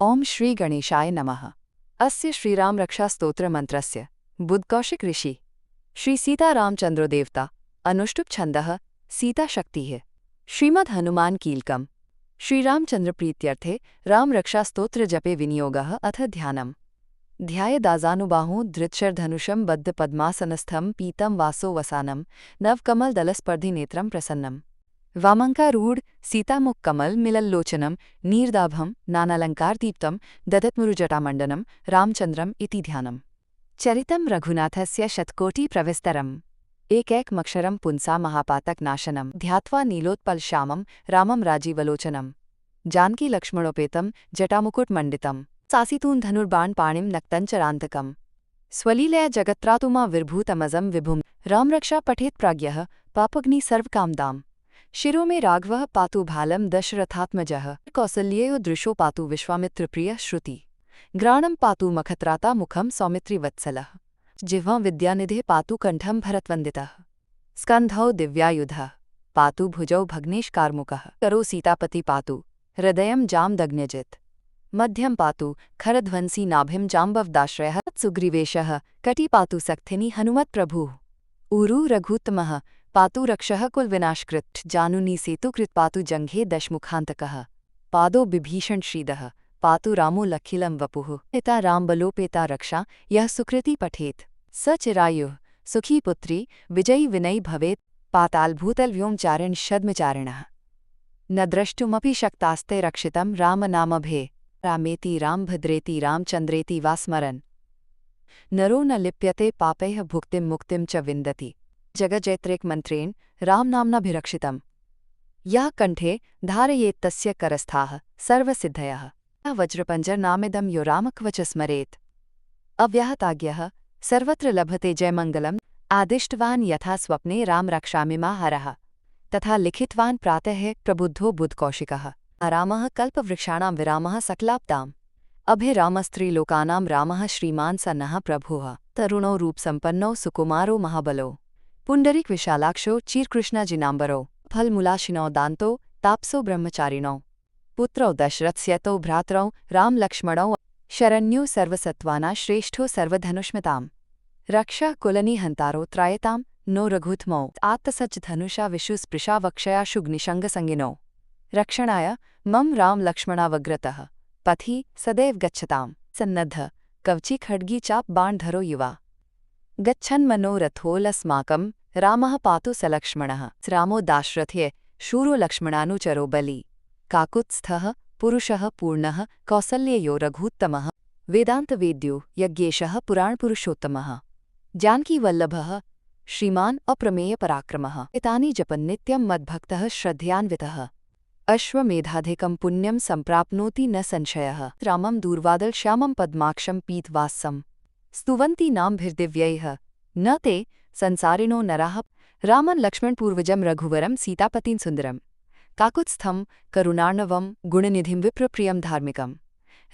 ओम श्री गणेशाय नमः। अस्य श्रीरामरक्षास्तोत्रमन्त्रस्य बुद्धकौशिक ऋषि श्री सीतारामचंद्रो देवता अनुष्टुप छन्दः सीताशक्तिः। श्रीमद् हनुमान कीलकम्। श्रीरामचंद्र प्रीत्यर्थे रामरक्षास्तोत्र जपे विनियोगः अथ ध्यानम्। ध्यायेदाजानुबाहुं धृतशरधनुषं बद्धपद्मासनस्थं पीतं वासो वसानं नवकमलदलस्पर्धिनेत्रं प्रसन्नम्। वामङ्कारूढ सीतामुखकमल मिलल्लोचनं नीरदाभं नानालङ्कारदीप्तं ददत्मुरुजटामण्डनं रामचन्द्रम् इति ध्यानम्। चरितं रघुनाथस्य शतकोटिप्रविस्तरम्। एकैकमक्षरं पुंसा महापातकनाशनं ध्यात्वा नीलोत्पलश्यामं रामं राजीवलोचनं। जानकीलक्ष्मणोपेतं जटामुकुटमण्डितं सासितून् धनुर्बाणपाणिं नक्तञ्चरान्तकम्। स्वलीलया जगत्त्रातुमा विर्भूतमजं विभुं रामरक्षा पठेत् प्राज्ञः पापग्नि सर्वकामदाम्। शिरो मे राघवः पातु भालं दशरथात्मजः कौसल्येयो दृशो पातु विश्वामित्रप्रियः श्रुति। घ्राणं पातु मखत्राता मुखं सौमित्रिवत्सलः। जिह्वां विद्यानिधिः पातु कण्ठं भरतवन्दितः। स्कन्धौ दिव्यायुधः पातु भुजौ भग्नेशकार्मुकः। करो सीतापति पातु हृदयं जामदग्न्यजित्। मध्यं पातु खरध्वंसी नाभिं जाम्बवदाश्रयः सुग्रीवेशः कटि पातु सक्थिनी हनुमत्प्रभुः। ऊरु रघुत्तमः पातु रक्षः कुलविनाशकृत् जानुनी सेतुकृत् पातु जङ्घे दशमुखान्तकः। पादो बिभीषण श्रीदः पातु रामो लखिलं वपुः। पिता रामबलोपेता रक्षा यः सुकृति पठेत् स चिरायुः सुखी पुत्री विजयी विनयी भवेत्। पातालभूतलव्योमचारिण छद्मचारिणः न द्रष्टुमपि शक्तास्ते रक्षितं रामनामभे। रामेति रामभद्रेति रामचन्द्रेति वा स्मरन् नरो न लिप्यते पापैः भुक्तिं मुक्तिं च विन्दति। जगज्जैत्रेकमन्त्रेण रामनाम्नाभिरक्षितम् यः कण्ठे धारयेत्तस्य करस्थाः सर्वसिद्धयः। वज्रपञ्जरनामिदं यो रामकवच स्मरेत् अव्याहताज्ञः सर्वत्र लभते जयमङ्गलम्। आदिष्टवान् यथा स्वप्ने रामरक्षामिमाहरः तथा लिखितवान् प्रातः प्रबुद्धो बुद्धकौशिकः। रामः कल्पवृक्षाणां विरामः सकलाब्दाम्। अभिरामस्त्रीलोकानां रामः श्रीमान् स नः प्रभुः। तरुणो रूपसम्पन्नो सुकुमारो महाबलो पुण्डरीकविशालाक्षो चीरकृष्णाजिनाम्बरो फलमूलाशिनो दान्तो तापसो ब्रह्मचारिणो। पुत्रौ दशरथस्यतो भ्रातरौ रामलक्ष्मणौ शरण्यो सर्वसत्त्वाना श्रेष्ठो सर्वधनुष्मताम्। रक्षा कुलनिहन्तारो त्रायतां नो रघुत्मौ आत्तसज्ज धनुषा विशुस्पृशा वक्षयाशुग्निशङ्गसंगिनो। रक्षणाय मम रामलक्ष्मणावग्रतः पथि सदैव गच्छताम्। सन्नद्ध कवची खड्गी चाप बाणधरो युवा गच्छन्मनोरथोऽलस्माकं रामः पातु सलक्ष्मणः। रामो दाशरथ्ये शूरो लक्ष्मणानुचरो बली। काकुत्स्थः पुरुषः पूर्णः कौसल्ययो रघूत्तमः। वेदान्तवेद्यो यज्ञेशः पुराणपुरुषोत्तमः। जानकीवल्लभः श्रीमान् अप्रमेयपराक्रमः। एतानि जपन् नित्यं मद्भक्तः श्रद्धयान्वितः अश्वमेधाधिकं पुण्यं सम्प्राप्नोति न संशयः। रामं दूर्वादलश्यामं पद्माक्षं पीतवासं स्तुवन्ति नामभिर्दिव्यैः न ते संसारिणो नराः। रामं लक्ष्मणपूर्वजं रघुवरं सीतापतिं सुन्दरं काकुत्स्थं करुणार्णवं गुणनिधिं विप्रप्रियं धार्मिकं।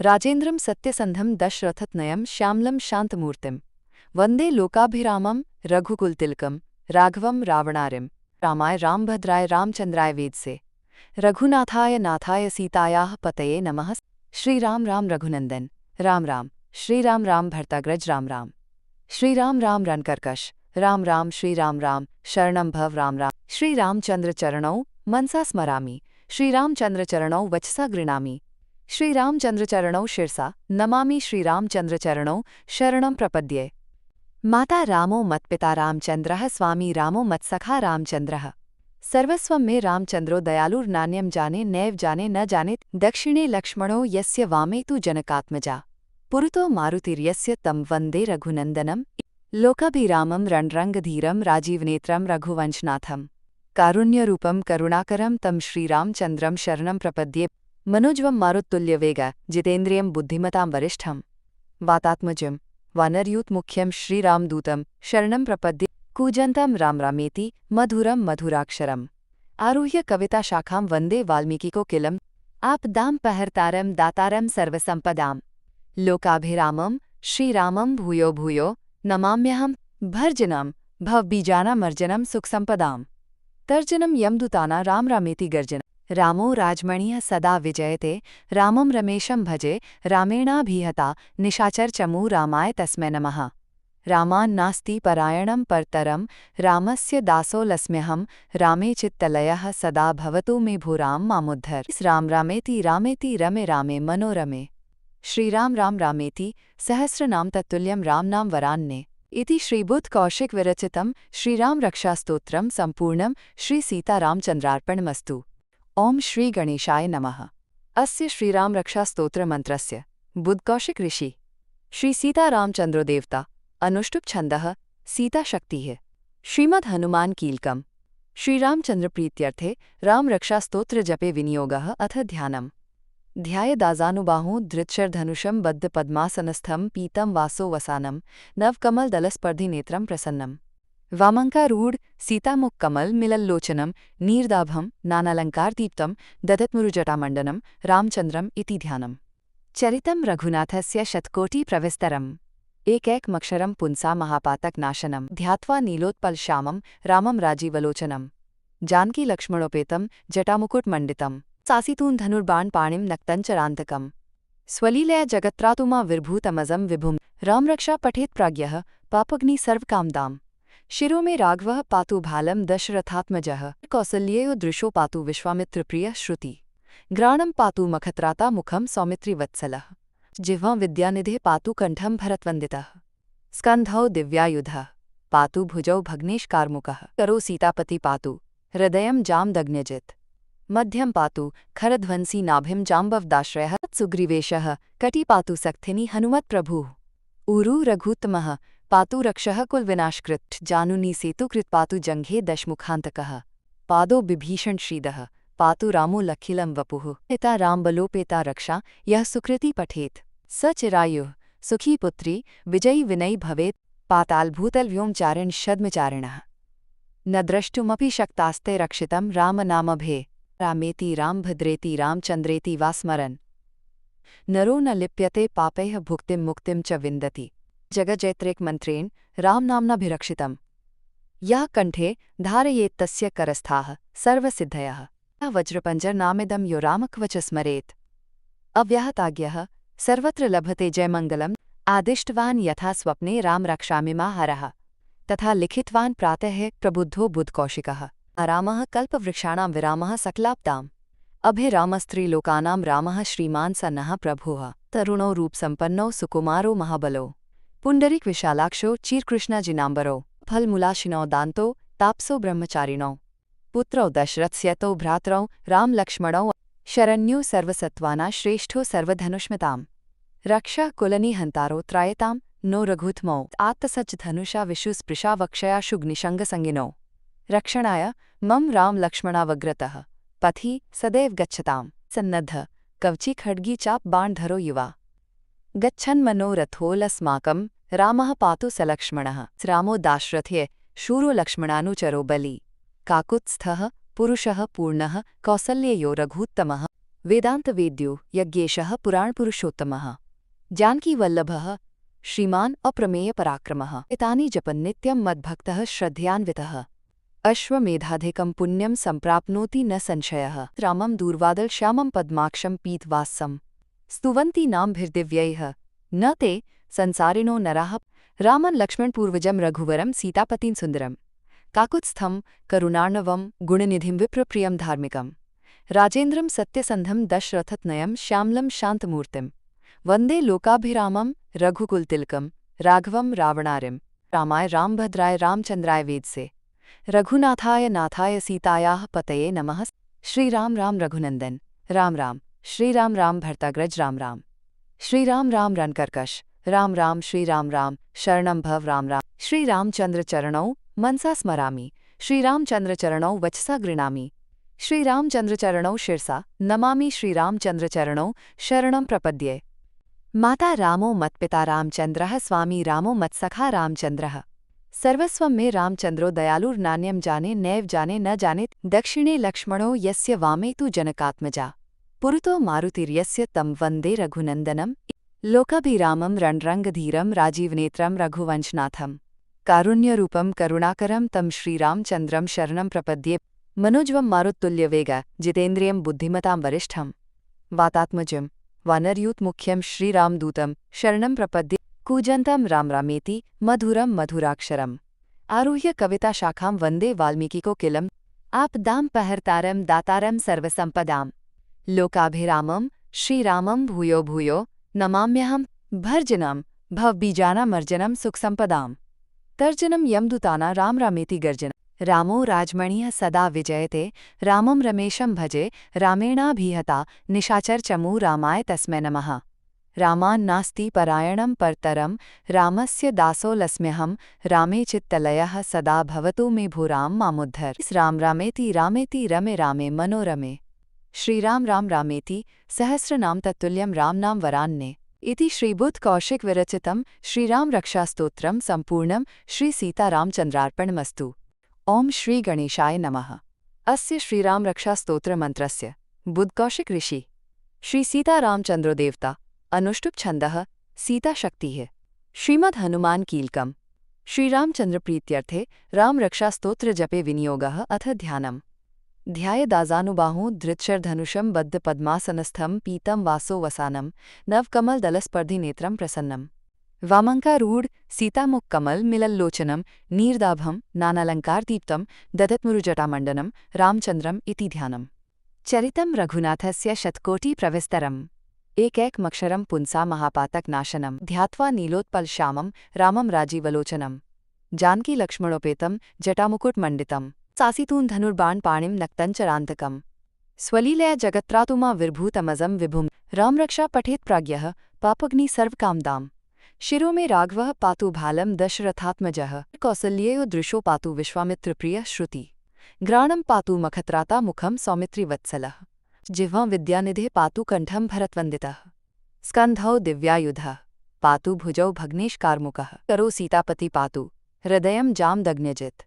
राजेन्द्रं सत्यसन्धं दशरथतनयं श्यामलं शान्तमूर्तिं वन्दे लोकाभिरामं रघुकुलतिलकं राघवं रावणारिं। रामाय रामभद्राय रामचन्द्राय वेदसे रघुनाथाय नाथाय सीतायाः पतये नमः। श्रीराम राम रघुनंदन राम राम। श्रीराम राम भर्ताग्रज राम राम। श्रीराम राम रणकर्कश राम राम। श्रीराम राम शरणं भव राम राम। श्रीरामचन्द्रचरणौ मनसा स्मरामि श्रीरामचन्द्रचरणौ वचसा गृह्णामि। श्रीरामचन्द्रचरणौ शिरसा नमामि श्रीरामचन्द्रचरणौ शरणं प्रपद्ये। माता रामो मत्पिता रामचन्द्रः स्वामी रामो मत्सखा रामचन्द्रः। सर्वस्वं मे रामचन्द्रो दयालुर्नान्यं जाने नैव जाने न जानेत्। दक्षिणे लक्ष्मणो यस्य वामे तु जनकात्मजा पुरतो मारुतिर्यस्य तं वन्दे रघुनन्दनं। लोकाभिरामं रणरङ्गधीरं राजीवनेत्रं रघुवंशनाथं कारुण्यरूपं करुणाकरं तं श्रीरामचन्द्रं शरणं प्रपद्ये। मनोज्वं मारुत्तुल्यवेग जितेन्द्रियं बुद्धिमतां वरिष्ठं वातात्मजं वानरयूथमुख्यं श्रीरामदूतं शरणं प्रपद्ये। कूजन्तं राम रामेति मधुरं मधुराक्षरम् आरुह्य कविताशाखां वन्दे वाल्मीकिकोकिलम्। आपदां पहर्तारं दातारं सर्वसम्पदां लोकाभिरामं श्रीरामं भूयो भूयो नमाम्यहं। भर्जनं भवबीजानामर्जनं सुखसम्पदां तर्जनं यमदूताना राम रामेति गर्जन। रामो राजमणिः सदा विजयते रामं रमेशं भजे रामेणाभिहता निशाचरचमू रामाय तस्मै नमः। रामान्नास्ति परायणं परतरं रामस्य दासोऽस्म्यहं रामे चित्तलयः सदा भवतु मे भूरां मामुद्धर। राम रामेति रामेति रमे रामे मनोरमे। श्रीराम राम रामेति सहस्रनाम तत्तुल्यं रामनाम वरान्ने। इति श्रीबुद्धकौशिक विरचितं श्रीराम रक्षास्तोत्रं सम्पूर्णं श्रीसीतारामचन्द्रार्पणमस्तु। ओम श्री गणेशाय नमः। अस्य श्रीराम रक्षास्तोत्रमन्त्रस्य बुद्धकौशिक ऋषि श्री सीतारामचंद्रो देवता अनुष्टुप छन्दः सीताशक्तिः। श्रीमद् हनुमान कीलकम्। श्रीरामचंद्र प्रीत्यर्थे राम रक्षास्तोत्र जपे विनियोगः अथ ध्यानम्। ध्यायेदाजानुबाहुं धृतशरधनुषं बद्धपद्मासनस्थं पीतं वासो वसानं नवकमलदलस्पर्धिनेत्रं प्रसन्नं। वामङ्कारूढ सीतामुखकमल मिलल्लोचनं नीर्दाभं नानालङ्कारदीप्तं दधत्मुरुजटामण्डनं रामचन्द्रम् इति ध्यानम्। चरितं रघुनाथस्य शतकोटिप्रविस्तरम्। एकैकमक्षरं पुंसा महापातकनाशनं ध्यात्वा नीलोत्पलश्यामं रामं राजीवलोचनं। जानकीलक्ष्मणोपेतं जटामुकुटमण्डितं सासितून् धनुर्बाणपाणिं नक्तञ्चरान्तकम्। स्वलीलया जगत्त्रातुमा विर्भूतमजं विभुं रामरक्षा पठेत् प्राज्ञः पापग्नि सर्वकामदाम्। शिरो मे राघवः पातु भालं दशरथात्मजः कौसल्येयो दृशो पातु विश्वामित्रप्रियः श्रुति। घ्राणं पातु मखत्राता मुखं सौमित्रिवत्सलः। जिह्वां विद्यानिधिः पातु कण्ठं भरतवन्दितः। स्कन्धौ दिव्यायुधः पातु भुजौ भग्नेशकार्मुकः। करो सीतापति पातु हृदयं जामदग्न्यजित्। मध्यं पातु खरध्वंसी नाभिं जाम्बवदाश्रयः। सुग्रीवेशः कटि पातु सक्थिनी हनुमत्प्रभुः। ऊरु रघुत्तमः पातु रक्षः कुलविनाशकृत्। जानुनी सेतुकृत् पातु जङ्घे दशमुखान्तकः। पादो बिभीषण श्रीदः पातु रामो लखिलं वपुः। पिता रामबलोपेता रक्षा यः सुकृति पठेत् स चिरायुः सुखी पुत्री विजयी विनयी भवेत्। पातालभूतलव्योमचारिण छद्मचारिणः न द्रष्टुमपि शक्तास्ते रक्षितं रामनामभे। रामेति रामभद्रेति रामचन्द्रेति वा स्मरन् नरो न लिप्यते पापैः भुक्तिं मुक्तिं च विन्दति। जगज्जैत्रेकमन्त्रेण रामनाम्नाभिरक्षितं यः कण्ठे धारयेत्तस्य करस्थाः सर्वसिद्धयः। वज्रपञ्जरनामिदं यो रामकवच स्मरेत् अव्याहताज्ञः सर्वत्र लभते जयमङ्गलम्। आदिष्टवान् यथा स्वप्ने राम रक्षामिमाहरः तथा लिखितवान् प्रातः प्रबुद्धो बुद्धकौशिकः। रामः कल्पवृक्षाणां विरामः सकलाब्दाम्। अभिरामस्त्रीलोकानां रामः श्रीमान् स नः प्रभुः। तरुणो रूपसम्पन्नो सुकुमारो महाबलो पुण्डरीकविशालाक्षो चीरकृष्णाजिनाम्बरो फलमूलाशिनो दान्तो तापसो ब्रह्मचारिणो। पुत्रौ दशरथस्यतो भ्रातरौ रामलक्ष्मणौ शरण्यो सर्वसत्त्वाना श्रेष्ठो सर्वधनुष्मताम्। रक्षा कुलनिहन्तारो त्रायतां नो रघुत्मौ आत्तसज्जधनुषा विशुस्पृशा वक्षयाशुग्निशङ्गसंगिनो। रक्षणाय मम रामलक्ष्मणावग्रतः पथि सदैव गच्छताम्। सन्नद्ध कवची खड्गी चाप बाणधरो युवा गच्छन्मनोरथोऽलस्माकं रामः पातु सलक्ष्मणः। रामो दाशरथ्ये शूरो लक्ष्मणानुचरो बली। काकुत्स्थः पुरुषः पूर्णः कौसल्ययो रघूत्तमः। वेदान्तवेद्यो यज्ञेशः पुराणपुरुषोत्तमः। जानकीवल्लभः श्रीमान् अप्रमेयपराक्रमः। एतानि जपन् नित्यं मद्भक्तः श्रद्धयान्वितः अश्वमेधाधिकं पुण्यं सम्प्राप्नोति न संशयः। रामं दूर्वादलश्यामं पद्माक्षं पीतवासं स्तुवन्ति नामभिर्दिव्यैः न ते संसारिणो नराः। रामन् लक्ष्मणपूर्वजं रघुवरं सीतापतिं सुन्दरम् काकुत्स्थं करुणार्णवं गुणनिधिं विप्रप्रियं धार्मिकं। राजेन्द्रं सत्यसन्धं दशरथतनयं श्यामलं शान्तमूर्तिं। वन्दे लोकाभिरामं रघुकुलतिलकं राघवं रावणारिं। रामाय रामभद्राय रामचन्द्राय वेदसे रघुनाथाय नाथाय सीतायाः पतये नमः। श्रीराम राम रघुनंदन राम राम। श्रीराम राम भर्ताग्रज राम राम। श्रीराम राम रणकर्कश राम राम। श्रीराम राम शरणं भव राम राम। श्रीरामचंद्र चरणौ मनसा स्मरामि। श्रीरामचंद्रचरणौ वचसा गृह्णामि। श्रीरामचंद्रचरणौ शिरसा नमामि। श्रीरामचंद्रचरणौ शरणं प्रपद्ये। माता रामो मत्पिता रामचन्द्रः स्वामी रामो मत्सखा रामचन्द्रः। सर्वस्वं मे रामचन्द्रो दयालुर्नान्यं जाने नैव जाने न जाने। दक्षिणे लक्ष्मणो यस्य वामे तु जनकात्मजा पुरतो मारुतिर्यस्य तं वन्दे रघुनन्दनं। लोकाभिरामं रणरङ्गधीरं राजीवनेत्रं रघुवंशनाथं। कारुण्यरूपं करुणाकरं तं श्रीरामचन्द्रं शरणं प्रपद्ये। मनोजवं मारुत्तुल्यवेग जितेन्द्रियं बुद्धिमतां वरिष्ठं वातात्मजं वानरयूथमुख्यं श्रीरामदूतं शरणं प्रपद्ये कूजन्तं रामरामेति मधुरं मधुराक्षरम् आरुह्य कविताशाखां वन्दे वाल्मीकिकोकिलम् आपदां पहर्तारं दातारं सर्वसम्पदां लोकाभिरामं श्रीरामं भूयो भूयो नमाम्यहं भर्जनं भवबीजानामर्जनं सुखसम्पदाम् तर्जनं यमदूताना रामरामेति गर्जन रामो राजमणिः सदा विजयते रामं रमेशं भजे रामेणाभिहता निशाचरचमू रामाय तस्मै नमः रामान्नास्ति परायणं परतरं रामस्य दासोऽस्म्यहं रामे चित्तलयः सदा भवतु मे भूरां मामुद्धर राम रामेति रामेति रमे रामे मनोरमे श्रीराम राम रामेति सहस्रनाम तत्तुल्यं रामनाम वरान्ने इति श्रीबुद्धकौशिक विरचितं श्रीराम रक्षास्तोत्रं सम्पूर्णं श्रीसीतारामचन्द्रार्पणमस्तु। ओम श्री गणेशाय नमः। अस्य श्रीराम रक्षास्तोत्रमन्त्रस्य बुद्धकौशिक ऋषि श्री सीतारामचंद्रो देवता अनुष्टुप छन्दः सीताशक्तिः श्रीमद् हनुमान कीलकम् श्रीरामचंद्र प्रीत्यर्थे राम रक्षास्तोत्र जपे विनियोगः अथ ध्यानम् ध्यायेदाजानुबाहुं धृतशरधनुषं बद्धपद्मासनस्थं पीतं वासो वसानं नवकमलदलस्पर्धिनेत्रं प्रसन्नं वामङ्कारूढ सीतामुखकमल मिलल्लोचनं नीरदाभं नानालङ्कारदीप्तं ददत्मुरुजटामण्डनं रामचन्द्रम् इति ध्यानम् चरितं रघुनाथस्य शतकोटिप्रविस्तरम् एकैकमक्षरं पुंसा महापातकनाशनं ध्यात्वा नीलोत्पलश्यामं रामं राजीवलोचनं जानकीलक्ष्मणोपेतं जटामुकुटमण्डितं सासितून् धनुर्बाणपाणिं नक्तञ्चरान्तकम् स्वलीलया जगत्त्रातुमा विर्भूतमजं विभुं रामरक्षा पठेत् प्राज्ञः पापग्नि सर्वकामदाम् शिरो मे राघवः पातु भालं दशरथात्मजः कौसल्येयो दृशो पातु विश्वामित्रप्रियः श्रुति ग्राणं पातु मखत्राता मुखं सौमित्रिवत्सलः जिह्वां विद्यानिधिः पातु कण्ठं भरतवन्दितः स्कन्धौ दिव्यायुधः पातु भुजौ भग्नेशकारमुकः करो सीतापति पातु हृदयं जामदग्न्यजित्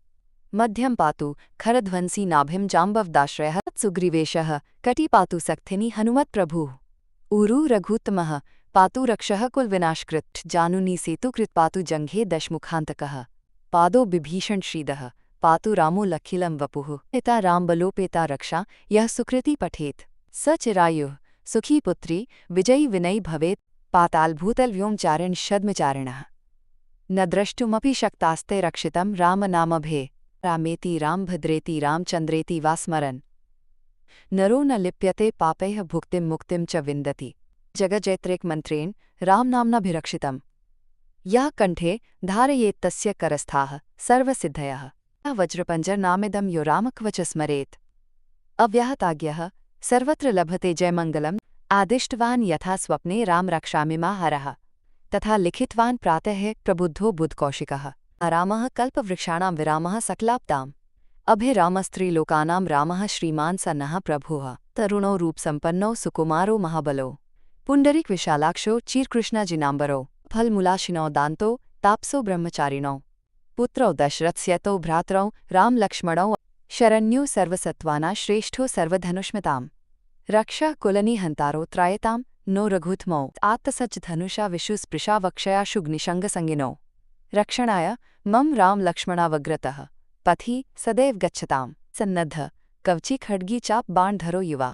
मध्यं पातु खरध्वंसी नाभिं जाम्बवदाश्रयः सुग्रीवेशः कटि पातु सक्थिनी हनुमत्प्रभुः ऊरु रघुत्तमः पातु रक्षः कुलविनाशकृत् जानुनी सेतुकृत् पातु जङ्घे दशमुखान्तकः पादो बिभीषण श्रीदः पातु रामो लखिलं वपुः पिता रामबलोपेता रक्षा यः सुकृति पठेत् स चिरायुः सुखी पुत्री विजयी विनयी भवेत् पातालभूतलव्योमचारिण छद्मचारिणः न द्रष्टुमपि शक्तास्ते रक्षितं रामनामभे रामेति रामभद्रेति रामचन्द्रेति वा स्मरन् नरो न लिप्यते पापैः भुक्तिं मुक्तिं च विन्दति जगज्जैत्रेकमन्त्रेण रामनाम्नाभिरक्षितम् यः कण्ठे धारयेत्तस्य करस्थाः सर्वसिद्धयः वज्रपञ्जरनामिदं यो रामकवच स्मरेत् अव्याहताज्ञः सर्वत्र लभते जयमङ्गलम् आदिष्टवान् यथा स्वप्ने राम रक्षामिमाहरः तथा लिखितवान् प्रातः प्रबुद्धो बुद्धकौशिकः रामः कल्पवृक्षाणां विरामः सकलाब्दाम् अभिरामस्त्रीलोकानां रामः श्रीमान् स नः प्रभुः तरुणो रूपसम्पन्नो सुकुमारो महाबलो पुण्डरीकविशालाक्षो चीरकृष्णाजिनाम्बरो फलमूलाशिनो दान्तो तापसो ब्रह्मचारिणौ पुत्रौ दशरथस्यतो भ्रातरौ रामलक्ष्मणौ शरण्यो सर्वसत्त्वाना श्रेष्ठो सर्वधनुष्मताम् रक्षा कुलनिहन्तारो त्रायतां नो रघुत्मौ आत्तसज्जधनुषा विशुस्पृशा वक्षयाशुग्निशङ्गसङ्गिनौ रक्षणाय मम रामलक्ष्मणावग्रतः पथि सदैव गच्छतां सन्नद्ध कवची खड्गी चाप बाणधरो युवा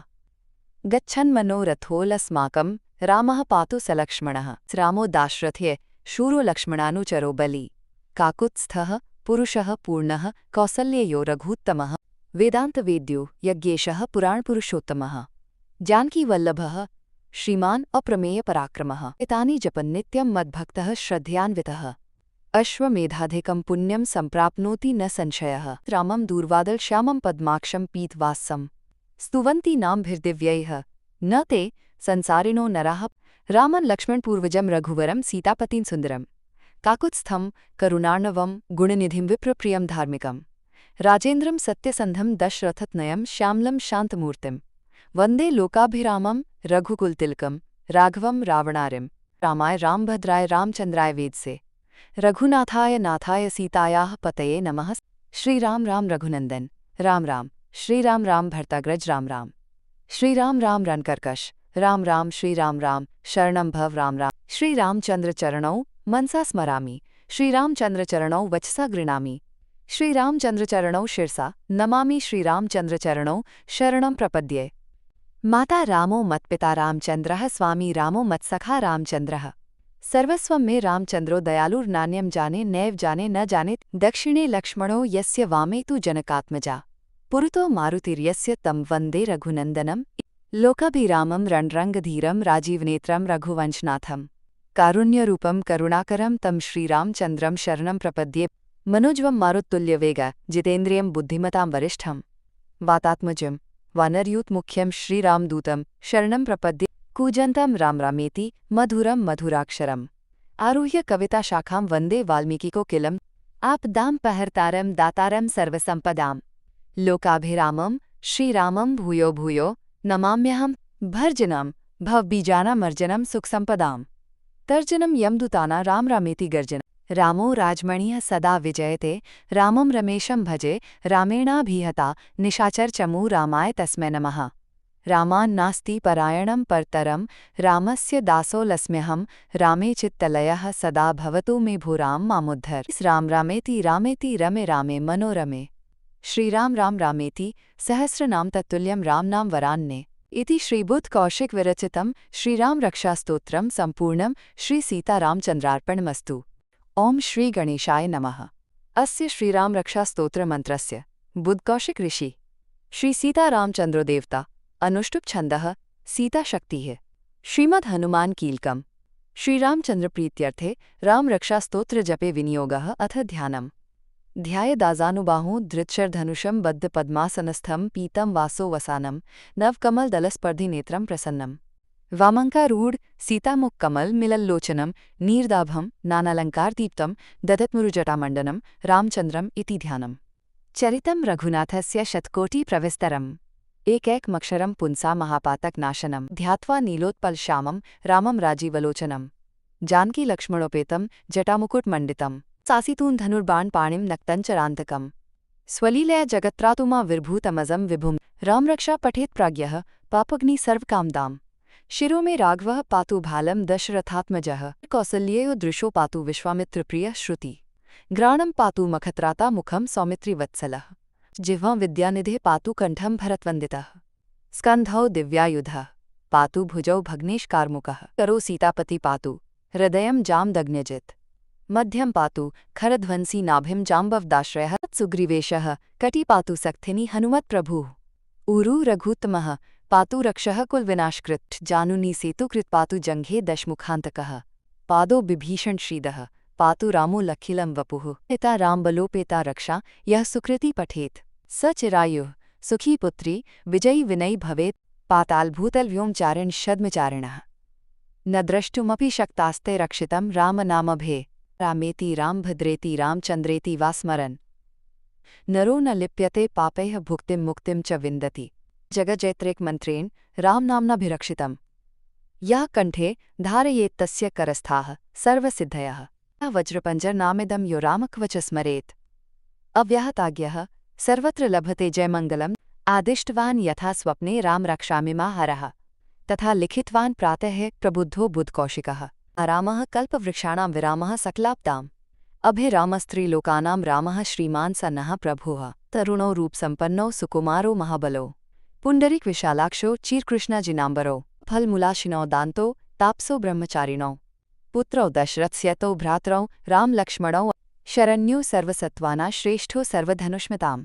गच्छन्मनोरथोऽलस्माकं रामः पातु सलक्ष्मणः रामो दाशरथ्ये शूरो लक्ष्मणानुचरो बली काकुत्स्थः पुरुषः पूर्णः कौसल्ययो रघूत्तमः वेदान्तवेद्यो यज्ञेशः पुराणपुरुषोत्तमः जानकीवल्लभः श्रीमान् अप्रमेयपराक्रमः एतानि जपन् नित्यं मद्भक्तः श्रद्धयान्वितः अश्वमेधाधिकं पुण्यं सम्प्राप्नोति न संशयः रामं दूर्वादलश्यामं पद्माक्षं पीतवासं स्तुवन्ति नामभिर्दिव्यैः न ते संसारिणो नराः रामन् लक्ष्मणपूर्वजं रघुवरं सीतापतिं सुन्दरं काकुत्स्थं करुणार्णवं गुणनिधिं विप्रप्रियं धार्मिकं राजेन्द्रं सत्यसन्धं दशरथतनयं श्यामलं शान्तमूर्तिं वन्दे लोकाभिरामं रघुकुलतिलकं राघवं रावणारिं रामाय रामभद्राय रामचन्द्राय वेदसे रघुनाथाय नाथाय सीतायाः पतये नमः। श्रीराम राम रघुनंदन राम राम श्रीराम राम भर्ताग्रज राम राम श्रीराम राम रणकर्कश राम राम श्रीराम राम शरणं भव राम राम श्रीरामचंद्र चरणौ मनसा स्मरामि श्रीरामचंद्र चरणौ वचसा गृणामि श्रीरामचन्द्रचरणौ शिरसा नमामि श्रीरामचन्द्रचरणौ शरणं प्रपद्ये। माता रामो मत्पिता रामचन्द्रः स्वामी रामो मत्सखा रामचन्द्रः। सर्वस्वं मे रामचन्द्रो दयालुर्नान्यं जाने नैव जाने न जाने। दक्षिणे लक्ष्मणो यस्य वामे तु जनकात्मजा। पुरतो मारुतिर्यस्य तं वन्दे रघुनन्दनं। लोकाभिरामं रणरङ्गधीरं राजीवनेत्रं रघुवंशनाथं। कारुण्यरूपं करुणाकरं तं श्रीरामचन्द्रं शरणं प्रपद्ये। मनोज्वं मारुत्तुल्यवेग जितेन्द्रियं बुद्धिमतां वरिष्ठं वातात्मजं वानरयूथमुख्यं श्रीरामदूतं शरणं प्रपद्ये। कूजन्तं रामरामेति मधुरं मधुराक्षरम्। आरुह्य कविताशाखां वन्दे वाल्मीकिकोकिलम्। आपदामपहर्तारं दातारं सर्वसम्पदां। लोकाभिरामं श्रीरामं भूयो भूयो नमाम्यहं। भर्जनं भवबीजानामर्जनं सुखसम्पदाम्। तर्जनं यमदूताना रामरामेति गर्जनं। रामो राजमणिः सदा विजयते रामं रमेशं भजे रामेणाभिहता निशाचरचमू रामाय तस्मै नमः। रामान्नास्ति परायणं परतरं रामस्य दासोऽस्म्यहं। रामे चित्तलयः सदा भवतु मे भो राम मामुद्धर। राम रामेति रामेति रमे रामे मनोरमे। श्रीराम राम रामेति सहस्रनाम तत्तुल्यं रामनाम वरान्ने। इति श्रीबुद्धकौशिक विरचितं श्रीराम रक्षास्तोत्रं सम्पूर्णं श्रीसीतारामचन्द्रार्पणमस्तु। ओम श्री गणेशाय नमः। अस्य श्रीराम रक्षास्तोत्रमन्त्रस्य बुद्धकौशिक ऋषि श्री सीतारामचन्द्रो देवता अनुष्टुप छन्दः सीताशक्तिः। श्रीमद् हनुमान कीलकम्। श्रीरामचन्द्र प्रीत्यर्थे राम रक्षास्तोत्र जपे विनियोगः अथ ध्यानम्। ध्यायेदाजानुबाहुं धृतशरधनुषं बद्धपद्मासनस्थं पीतं वासो वसानं नवकमलदलस्पर्धिनेत्रं प्रसन्नम्। वामङ्कारूढ सीतामुखकमल मिलल्लोचनं नीरदाभं नानालङ्कारदीप्तं ददत्मुरुजटामण्डनं रामचन्द्रम् इति ध्यानम्। चरितं रघुनाथस्य शतकोटिप्रविस्तरम्। एकैकमक्षरं पुंसा महापातकनाशनं ध्यात्वा नीलोत्पलश्यामं रामं राजीवलोचनं। जानकीलक्ष्मणोपेतं जटामुकुटमण्डितं सासितून् धनुर्बाणपाणिं नक्तञ्चरान्तकम्। स्वलीलया जगत्त्रातुमा विर्भूतमजं विभुं रामरक्षा पठेत् प्राज्ञः पापग्नि सर्वकामदाम्। शिरो मे राघवः पातु भालं दशरथात्मजः कौसल्येयो दृशो पातु विश्वामित्रप्रियः श्रुति। घ्राणं पातु मखत्राता मुखं सौमित्रिवत्सलः। जिह्वां विद्यानिधिः पातु कण्ठं भरतवन्दितः। स्कन्धौ दिव्यायुधः पातु भुजौ भग्नेशकारमुकः। करो सीतापति पातु हृदयं जामदग्न्यजित्। मध्यं पातु खरध्वंसी नाभिं जाम्बवदाश्रयः। सुग्रीवेशः कटी पातु सक्थिनी हनुमत्प्रभुः। ऊरु रघुत्तमः पातु रक्षः कुलविनाशकृत्। जानुनी सेतुकृत् पातु जङ्घे दशमुखान्तकः। पादो बिभीषण श्रीदः पातु रामो लखिलं वपुः। पिता रामबलोपेता रक्षा यः सुकृति पठेत् स चिरायुः सुखी पुत्री विजयी विनयी भवेत्। पातालभूतलव्योमचारिण छद्मचारिणः न द्रष्टुमपि शक्तास्ते रक्षितं रामनामभे। रामेति रामभद्रेति रामचन्द्रेति वा स्मरन् नरो न लिप्यते पापैः भुक्तिं मुक्तिं च विन्दति। जगज्जैत्रेकमन्त्रेण रामनाम्नाभिरक्षितम्। यः कण्ठे धारयेत्तस्य करस्थाः सर्वसिद्धयः। वज्रपञ्जरनामिदं यो रामकवच स्मरेत्। अव्याहताज्ञः सर्वत्र लभते जयमङ्गलम्। आदिष्टवान् यथा स्वप्ने राम रक्षामिमाहरः तथा लिखितवान् प्रातः प्रबुद्धो बुद्धकौशिकः। रामः कल्पवृक्षाणां विरामः सकलाब्दाम्। अभिरामस्त्रीलोकानां रामः श्रीमान् स नः प्रभुः। तरुणो रूपसम्पन्नो सुकुमारो महाबलो पुण्डरीकविशालाक्षो चीरकृष्णाजिनाम्बरो। फलमूलाशिनो दान्तो तापसो ब्रह्मचारिणौ। पुत्रौ दशरथस्यतो भ्रातरौ रामलक्ष्मणौ। शरण्यो सर्वसत्त्वानां श्रेष्ठो सर्वधनुष्मताम्।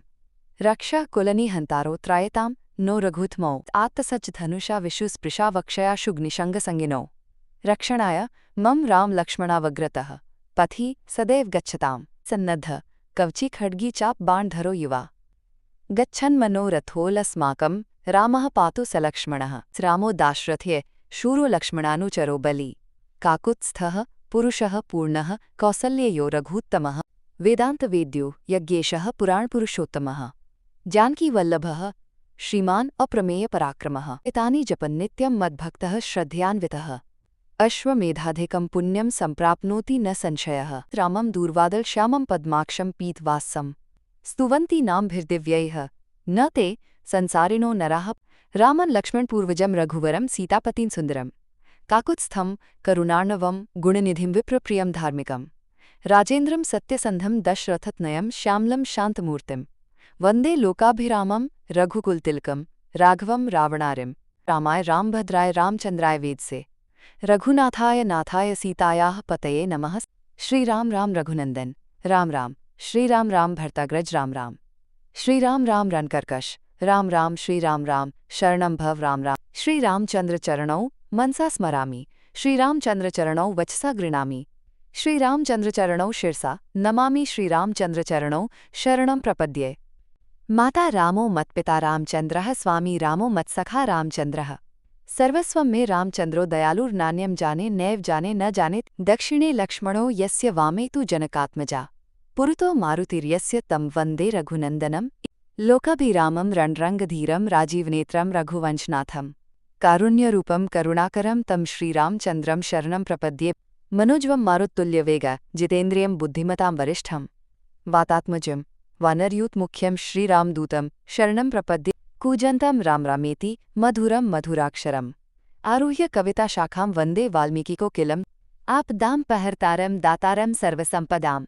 रक्षा कुलनिहन्तारो त्रायतां नो रघुत्मौ। आत्तसज्जधनुषा विशुस्पृशा वक्षयाशुग्निशङ्गसङ्गिनौ। रक्षणाय मम रामलक्ष्मणावग्रतः पथि सदैव गच्छताम्। सन्नद्ध कवची खड्गी चाप बाणधरो युवा। गच्छन्मनोरथोऽलस्माकं रामः पातु सलक्ष्मणः। रामो दाशरथ्ये शूरो लक्ष्मणानुचरो बली। काकुत्स्थः पुरुषः पूर्णः कौसल्ययो रघूत्तमः। वेदान्तवेद्यो यज्ञेशः पुराणपुरुषोत्तमः। जानकीवल्लभः श्रीमान् अप्रमेयपराक्रमः। एतानि जपन् नित्यं मद्भक्तः श्रद्धयान्वितः। अश्वमेधाधिकं पुण्यं सम्प्राप्नोति न संशयः। रामं दूर्वादलश्यामं पद्माक्षं पीतवासं स्तुवन्ति नामभिर्दिव्यैः न ते संसारिणो नराः। रामं लक्ष्मणपूर्वजं रघुवरं सीतापतिं सुन्दरं काकुत्स्थं करुणार्णवं गुणनिधिं विप्रप्रियं धार्मिकं। राजेन्द्रं सत्यसन्धं दशरथतनयं श्यामलं शान्तमूर्तिं वन्दे लोकाभिरामं रघुकुलतिलकं राघवं रावणारिं रामाय रामभद्राय रामचन्द्राय वेदसे रघुनाथाय नाथाय सीतायाः पतये नमः। श्रीराम राम रघुनंदन राम राम, श्रीराम राम भर्ताग्रज राम राम, श्रीराम राम रणकर्कश राम राम, श्रीराम राम शरणं भव राम राम, श्रीरामचंद्र चरणौ मनसा स्मरामि, श्रीरामचंद्र चरणौ वचसा गृणामि, श्रीरामचंद्र चरणौ शिरसा नमामि, श्रीरामचंद्र चरणौ शरणं प्रपद्ये। माता रामो मत्पिता रामचंद्रः, स्वामी रामो मत्सखा रामचंद्रः, सर्वस्वं मे रामचंद्रो दयालुर्नान्यं जाने नैव जाने न जाने, दक्षिणे लक्ष्मणो यस्य वामे तु जनकात्मजा, पुरतो मारुतिर्यस्य तं वन्दे रघुनन्दनं, लोकाभिरामं रणरङ्गधीरं राजीवनेत्रं रघुवंशनाथं, कारुण्यरूपं करुणाकरं तं श्रीरामचन्द्रं शरणं प्रपद्ये। मनोजवं मारुत्तुल्यवेग जितेन्द्रियं बुद्धिमतां वरिष्ठं वातात्मजं वानरयूथमुख्यं श्रीरामदूतं शरणं प्रपद्ये। कूजन्तं राम रामेति मधुरं मधुराक्षरम् आरुह्य कविताशाखां वन्दे वाल्मीकिकोकिलम्, आपदामपहर्तारं दातारं सर्वसम्पदां,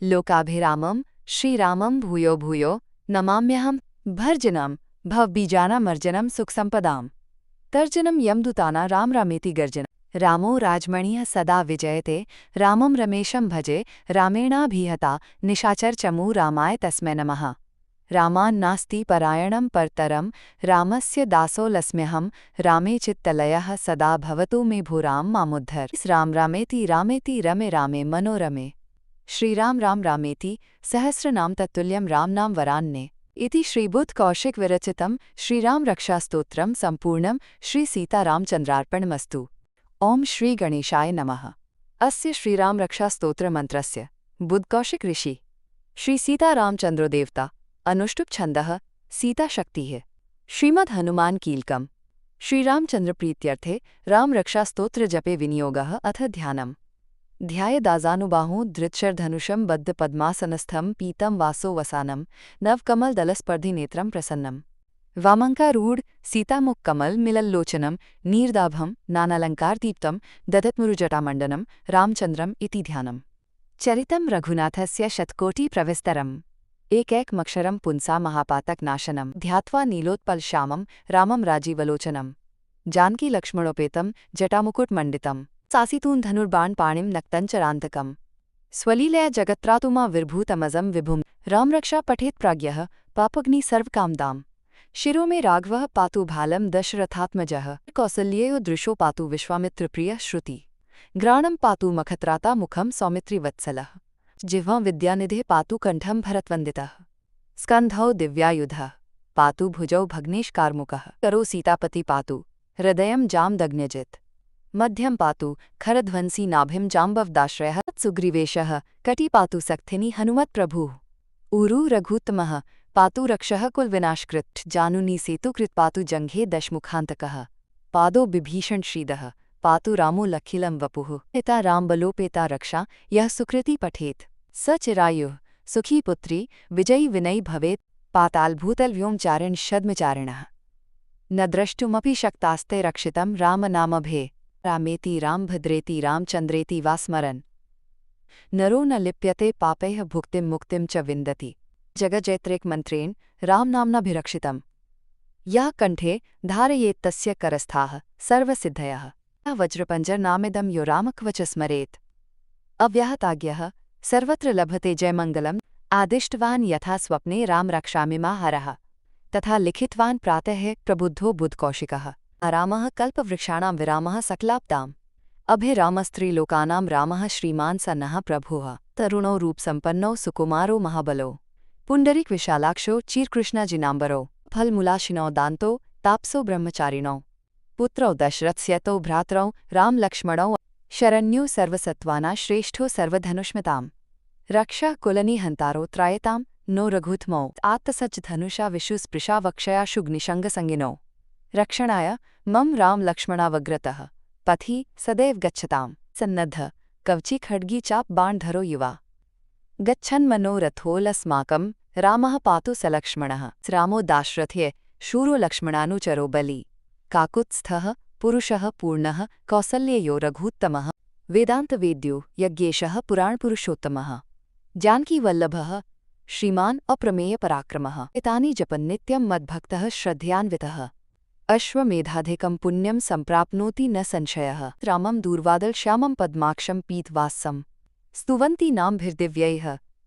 लोकाभिरामं श्रीरामं भूयो भूयो नमाम्यहं, भर्जनं भवबीजानामर्जनं सुखसम्पदाम्, तर्जनं यमदूताना राम रामेति गर्जन। रामो राजमणिः सदा विजयते, रामं रमेशं भजे रामेणाभिहता निशाचरचमू रामाय तस्मै नमः। रामान्नास्ति परायणं परतरं, रामस्य दासोऽस्म्यहं, रामे चित्तलयः सदा भवतु मे भूरां मामुद्धर। राम रामेति रामेति रमे रामे मनोरमे, श्रीराम राम रामेति सहस्रनाम तत्तुल्यं रामनाम वरान्ने इति श्रीबुद्धकौशिक विरचितं श्रीराम रक्षास्तोत्रं संपूर्णं। श्री सीतारामचन्द्रार्पणमस्तु। ओम श्री गणेशाय नमः। अस्य श्रीराम रक्षास्तोत्रमन्त्रस्य बुद्धकौशिक ऋषि श्री सीतारामचन्द्रो देवता, अनुष्टुप छन्दः सीताशक्तिः। श्रीमद् हनुमान कीलकम्। श्रीरामचन्द्र प्रीत्यर्थे राम रक्षास्तोत्र जपे विनियोगः अथ ध्यानम्। ध्यायेदाजानुबाहुं धृतशरधनुषं बद्धपद्मासनस्थं पीतं वासो वसानं नवकमलदलस्पर्धिनेत्रं प्रसन्नं, वामङ्कारूढ सीतामुखकमल मिलल्लोचनं नीरदाभं नानालङ्कारदीप्तं दधत्मुरुजटामण्डनं रामचन्द्रम् इति ध्यानम्। चरितं रघुनाथस्य शतकोटिप्रविस्तरम्, एकैकमक्षरं पुंसा महापातकनाशनं ध्यात्वा नीलोत्पलश्यामं रामं राजीवलोचनं, जानकीलक्ष्मणोपेतं जटामुकुटमण्डितं सासितून् धनुर्बाणपाणिं नक्तञ्चरान्तकम्, स्वलीलया जगत्त्रातुमा विर्भूतमजं विभुं रामरक्षा पठेत् प्राज्ञः पापग्नि सर्वकामदाम्। शिरो मे राघवः पातु भालं दशरथात्मजः, कौसल्येयो दृशो पातु विश्वामित्रप्रियः श्रुति, ग्राणं पातु मखत्राता मुखं सौमित्रिवत्सलः, जिह्वां विद्यानिधिः पातु कण्ठं भरतवन्दितः, स्कन्धौ दिव्यायुधः पातु भुजौ भग्नेशकारमुकः, करो सीतापति पातु हृदयं जामदग्न्यजित्, मध्यं पातु खरध्वंसी नाभिं जाम्बवदाश्रयः, सुग्रीवेशः कटि पातु सक्थिनी हनुमत्प्रभुः, ऊरु रघुत्तमः पातु रक्षः कुलविनाशकृत्, जानुनी सेतुकृत् पातु जङ्घे दशमुखान्तकः, पादो बिभीषण श्रीदः पातु रामो लखिलं वपुः, पिता रामबलोपेता रक्षा यः सुकृति पठेत्, स चिरायुः सुखी पुत्री विजयी विनयी भवेत्, पातालभूतलव्योमचारिण छद्मचारिणः न द्रष्टुमपि शक्तास्ते रक्षितं रामनामभे, रामेति रामभद्रेति रामचन्द्रेति वा स्मरन् नरो न लिप्यते पापैः भुक्तिं मुक्तिं च विन्दति, जगज्जैत्रेकमन्त्रेण रामनाम्नाभिरक्षितम्, यः कण्ठे धारयेत्तस्य करस्थाः सर्वसिद्धयः, वज्रपञ्जरनामिदं यो रामकवच स्मरेत्, अव्याहताज्ञः सर्वत्र लभते जयमङ्गलम्, आदिष्टवान् यथा स्वप्ने राम रक्षामिमाहरः, तथा लिखितवान् प्रातः प्रबुद्धो बुद्धकौशिकः, रामः कल्पवृक्षाणां विरामः सकलाब्दाम्, अभिरामस्त्रीलोकानां रामः श्रीमान् स नः प्रभुः, तरुणो रूपसम्पन्नो सुकुमारो महाबलो, पुण्डरीकविशालाक्षो चीरकृष्णाजिनाम्बरो, फलमूलाशिनो दान्तो तापसो ब्रह्मचारिणौ, पुत्रौ दशरथस्यतो भ्रातरौ रामलक्ष्मणौ, शरण्यो सर्वसत्त्वाना श्रेष्ठो सर्वधनुष्मताम्, रक्षा कुलनिहन्तारो त्रायतां नो रघुत्मौ, आत्तसज्जधनुषा विशुस्पृशा वक्षयाशुग्निशङ्गसङ्गिनौ, रक्षणाय मम रामलक्ष्मणावग्रतः पथि सदैव गच्छतां, सन्नद्ध कवची खड्गी चाप बाणधरो युवा, गच्छन्मनोरथोऽलस्माकं रामः पातु सलक्ष्मणः, रामो दाशरथ्ये शूरो लक्ष्मणानुचरो बली, काकुत्स्थः पुरुषः पूर्णः कौसल्ययो रघुत्तमः, वेदान्तवेद्यो यज्ञेशः पुराणपुरुषोत्तमः जानकीवल्लभः श्रीमान् अप्रमेयपराक्रमः एतानि जपन् नित्यं मद्भक्तः श्रद्धयान्वितः अश्वमेधाधिकं पुण्यं सम्प्राप्नोति न संशयः। रामं दूर्वादलश्यामं पद्माक्षं पीतवासं स्तुवन्ति नामभिर्दिव्यैः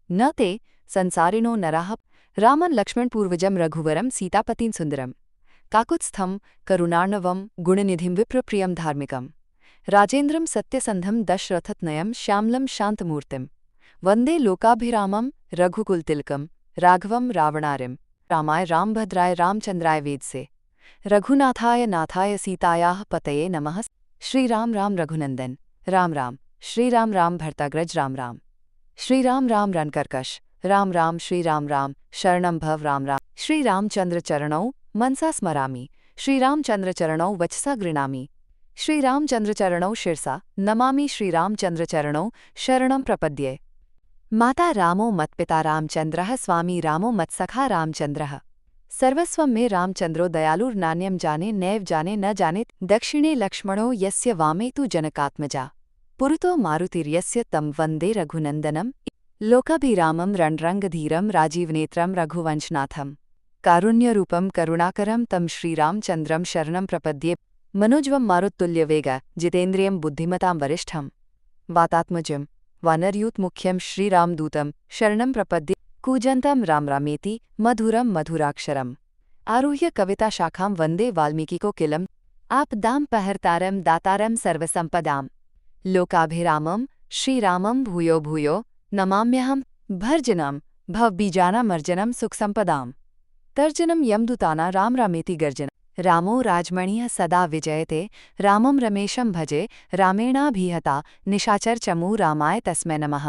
न ते संसारिणो नराः। रामं लक्ष्मणपूर्वजं रघुवरं सीतापतिं सुन्दरं काकुत्स्थं करुणार्णवं गुणनिधिं विप्रप्रियं धार्मिकं राजेन्द्रं सत्यसन्धं दशरथतनयं श्यामलं शान्तमूर्तिं वन्दे लोकाभिरामं रघुकुलतिलकं राघवं रावणारिं। रामाय रामभद्राय रामचन्द्राय वेदसे रघुनाथाय नाथाय सीतायाः पतये नमः। श्रीराम राम रघुनंदन राम राम श्रीराम राम भर्ताग्रज राम राम श्रीराम राम रणकर्कश राम राम श्रीराम राम शरणं भव राम राम। श्रीरामचंद्र चरणौ मनसा स्मरामि श्रीरामचंद्र चरणौ वचसा गृणामि श्रीरामचंद्र चरणौ शिरसा नमामि श्रीरामचंद्र चरणौ शरणं प्रपद्ये। माता रामो मत्पिता रामचंद्रः स्वामी रामो मत्सखा रामचंद्रः सर्वस्वं मे रामचंद्रो दयालुर्नान्यं जाने नैव जाने न जाने। दक्षिणे लक्ष्मणो यस्य वामे तु जनकात्मजा पुरतो मारुतिर्यस्य तं वन्दे रघुनन्दनं लोकाभिरामं रणरङ्गधीरं राजीवनेत्रं रघुवंशनाथं कारुण्यरूपं करुणाकरं तं श्रीरामचन्द्रं शरणं प्रपद्ये। मनोजवं मारुत्तुल्यवेग जितेन्द्रियं बुद्धिमतां वरिष्ठं वातात्मजं वानरयूथमुख्यं श्रीरामदूतं शरणं प्रपद्ये। कूजन्तं राम रामेति मधुरं मधुराक्षरम् आरुह्य कविताशाखां वन्दे वाल्मीकिकोकिलम् आपदामपहर्तारं दातारं सर्वसम्पदां लोकाभिरामं श्रीरामं भूयो भूयो नमाम्यहं भर्जनं भवबीजानामर्जनं सुखसम्पदाम् तर्जनं यमदूताना राम रामेति गर्जन। रामो राजमणिः सदा विजयते रामं रमेशं भजे रामेणाभिहता निशाचरचमू रामाय तस्मै नमः।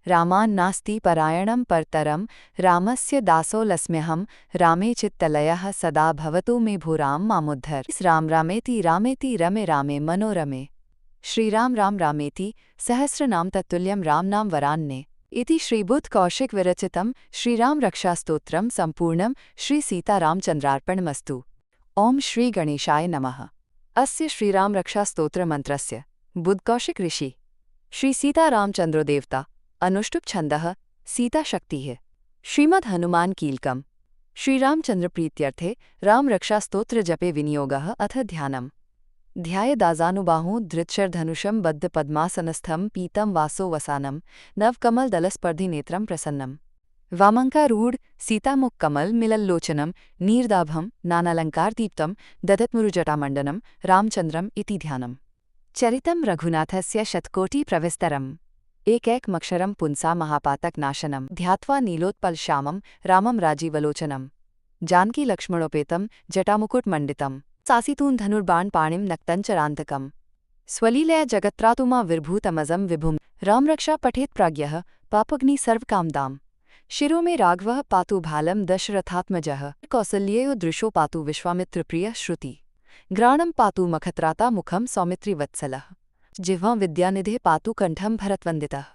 रामान्नास्ति परायणं परतरं रामस्य दासोऽस्म्यहं रामे चित्तलयः सदा भवतु मे भो राम मामुद्धर। राम रामेति रामेति रमे रामे मनोरमे श्रीराम राम रामेति सहस्रनाम तत्तुल्यं रामनाम वरान्ने इति श्रीबुद्धकौशिक विरचितं श्रीराम रक्षास्तोत्रं सम्पूर्णं श्रीसीतारामचन्द्रार्पणमस्तु। ओम श्री गणेशाय नमः। अस्य श्रीराम रक्षास्तोत्रमन्त्रस्य बुद्धकौशिक ऋषि श्री सीतारामचन्द्रो देवता अनुष्टुप छन्दः सीता शक्तिः। श्रीमद् हनुमान कीलकम् श्रीरामचन्द्र प्रीत्यर्थे राम रक्षास्तोत्र जपे विनियोगः अथ ध्यानम्। ध्यायेदाजानुबाहुं धृतशरधनुषं बद्ध पद्मासनस्थं पीतं वासो वसानं नवकमलदलस्पर्धिनेत्रं प्रसन्नं वामङ्कारूढ सीतामुख कमल मिलल्लोचनं नीरदाभं नानालङ्कारदीप्तं दधत्मुरुजटामण्डनं रामचन्द्रम् इति ध्यानम्। चरितं रघुनाथस्य शतकोटिप्रविस्तरम् एकैकमक्षरं पुंसा महापातकनाशनं ध्यात्वा नीलोत्पलश्यामं रामं राजीवलोचनं जानकी लक्ष्मणोपेतं जटामुकुटमण्डितं सासितून् धनुर्बाणपाणिं नक्तञ्चरान्तकम् स्वलीलया जगत्त्रातुमा विर्भूतमजं विभुं रामरक्षा पठेत् प्राज्ञः पापग्नि सर्वकामदाम्। शिरो मे राघवः पातु भालं दशरथात्मजः कौसल्येयो दृशो पातु विश्वामित्रप्रियः श्रुति घ्राणं पातु मखत्राता मुखं सौमित्रिवत्सलः जिह्वां विद्यानिधे पातु कण्ठं भरतवन्दितः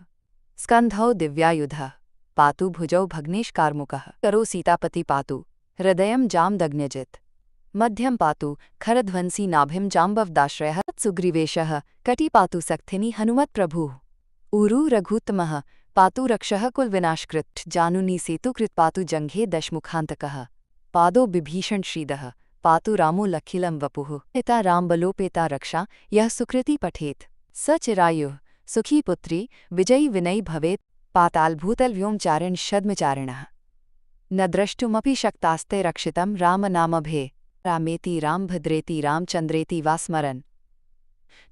स्कन्धौ दिव्यायुधः पातु भुजौ भग्नेशकारमुकः करो सीतापति पातु हृदयं जामदग्न्यजित् मध्यं पातु खरध्वंसी नाभिं जाम्बवदाश्रयः सुग्रीवेशः कटी पातु सक्थिनी हनुमत्प्रभुः ऊरु रघुत्तमः पातु रक्षः कुलविनाशकृत् जानुनी सेतुकृत् पातु जङ्घे दशमुखान्तकः पादो बिभीषण श्रीदः पातु रामो लखिलं वपुः पिता रामबलोपेता रक्षा यः सुकृति पठेत् स चिरायुः सुखी पुत्री विजयी विनयी भवेत् पातालभूतलव्योमचारिण छद्मचारिणः न द्रष्टुमपि शक्तास्ते रक्षितं रामनामभे रामेति रामभद्रेति रामचन्द्रेति वा स्मरन्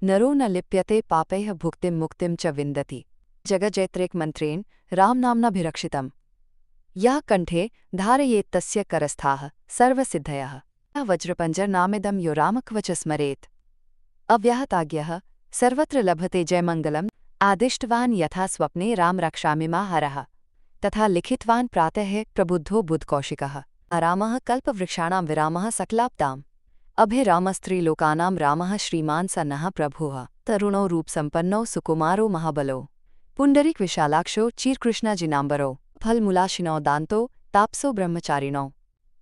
नरो न लिप्यते पापैः भुक्तिं मुक्तिं च विन्दति जगज्जैत्रेकमन्त्रेण रामनाम्नाभिरक्षितम् यः कण्ठे धारयेत्तस्य करस्थाः सर्वसिद्धयः वज्रपञ्जरनामिदं यो रामकवच स्मरेत् अव्याहताज्ञः सर्वत्र लभते जयमङ्गलम् आदिष्टवान् यथा स्वप्ने राम रक्षामिमाहरः तथा लिखितवान् प्रातः प्रबुद्धो बुद्धकौशिकः रामः कल्पवृक्षाणां विरामः सकलाप्ताम् अभिरामस्त्रीलोकानां रामः श्रीमान् स नः प्रभुः तरुणो रूपसम्पन्नो सुकुमारो महाबलो पुण्डरीकविशालाक्षो चीरकृष्णाजिनाम्बरो फलमूलाशिनो दान्तो तापसो ब्रह्मचारिणौ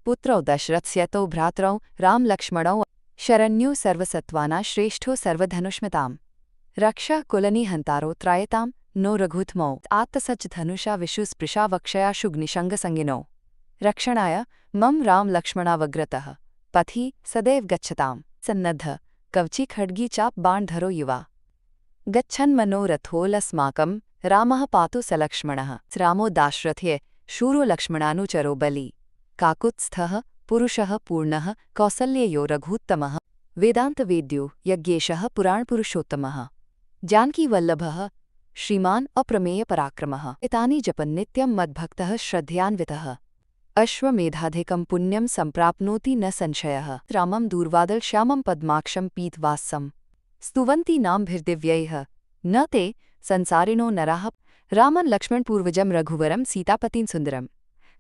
पुत्रौ दशरथस्यतो भ्रातरौ रामलक्ष्मणौ शरण्यो सर्वसत्त्वाना श्रेष्ठो सर्वधनुष्मताम् रक्षा कुलनी हंतारो त्रायताम नो रघुत्मौ आत्तसच धनुषा विशुस्पृशा वक्षया शुग्निशंगसंगिनो रक्षणाय मम राम लक्ष्मणावग्रतः पथि सदैव गच्छताम सन्नद्ध कवची खड्गी चाप बाण धरो युवा गच्छन्मनोरथोऽलस्माकं रामः पातु सलक्ष्मणः रामो दाशरथ्ये शूरो लक्ष्मणानुचरो बली काकुत्स्थः पुरुषः पूर्णः कौसल्ययो रघूत्तमः वेदान्तवेद्यो यज्ञेशः पुराणपुरुषोत्तमः जानकीवल्लभः श्रीमान् अप्रमेयपराक्रमः एतानि जपन् नित्यं मद्भक्तः श्रद्धयान्वितः अश्वमेधाधिकं पुण्यं सम्प्राप्नोति न संशयः रामं दूर्वादलश्यामं पद्माक्षं पीतवासं स्तुवन्ति नामभिर्दिव्यैः न ते संसारिणो नराः रामं लक्ष्मणपूर्वजं रघुवरं सीतापतिं सुन्दरं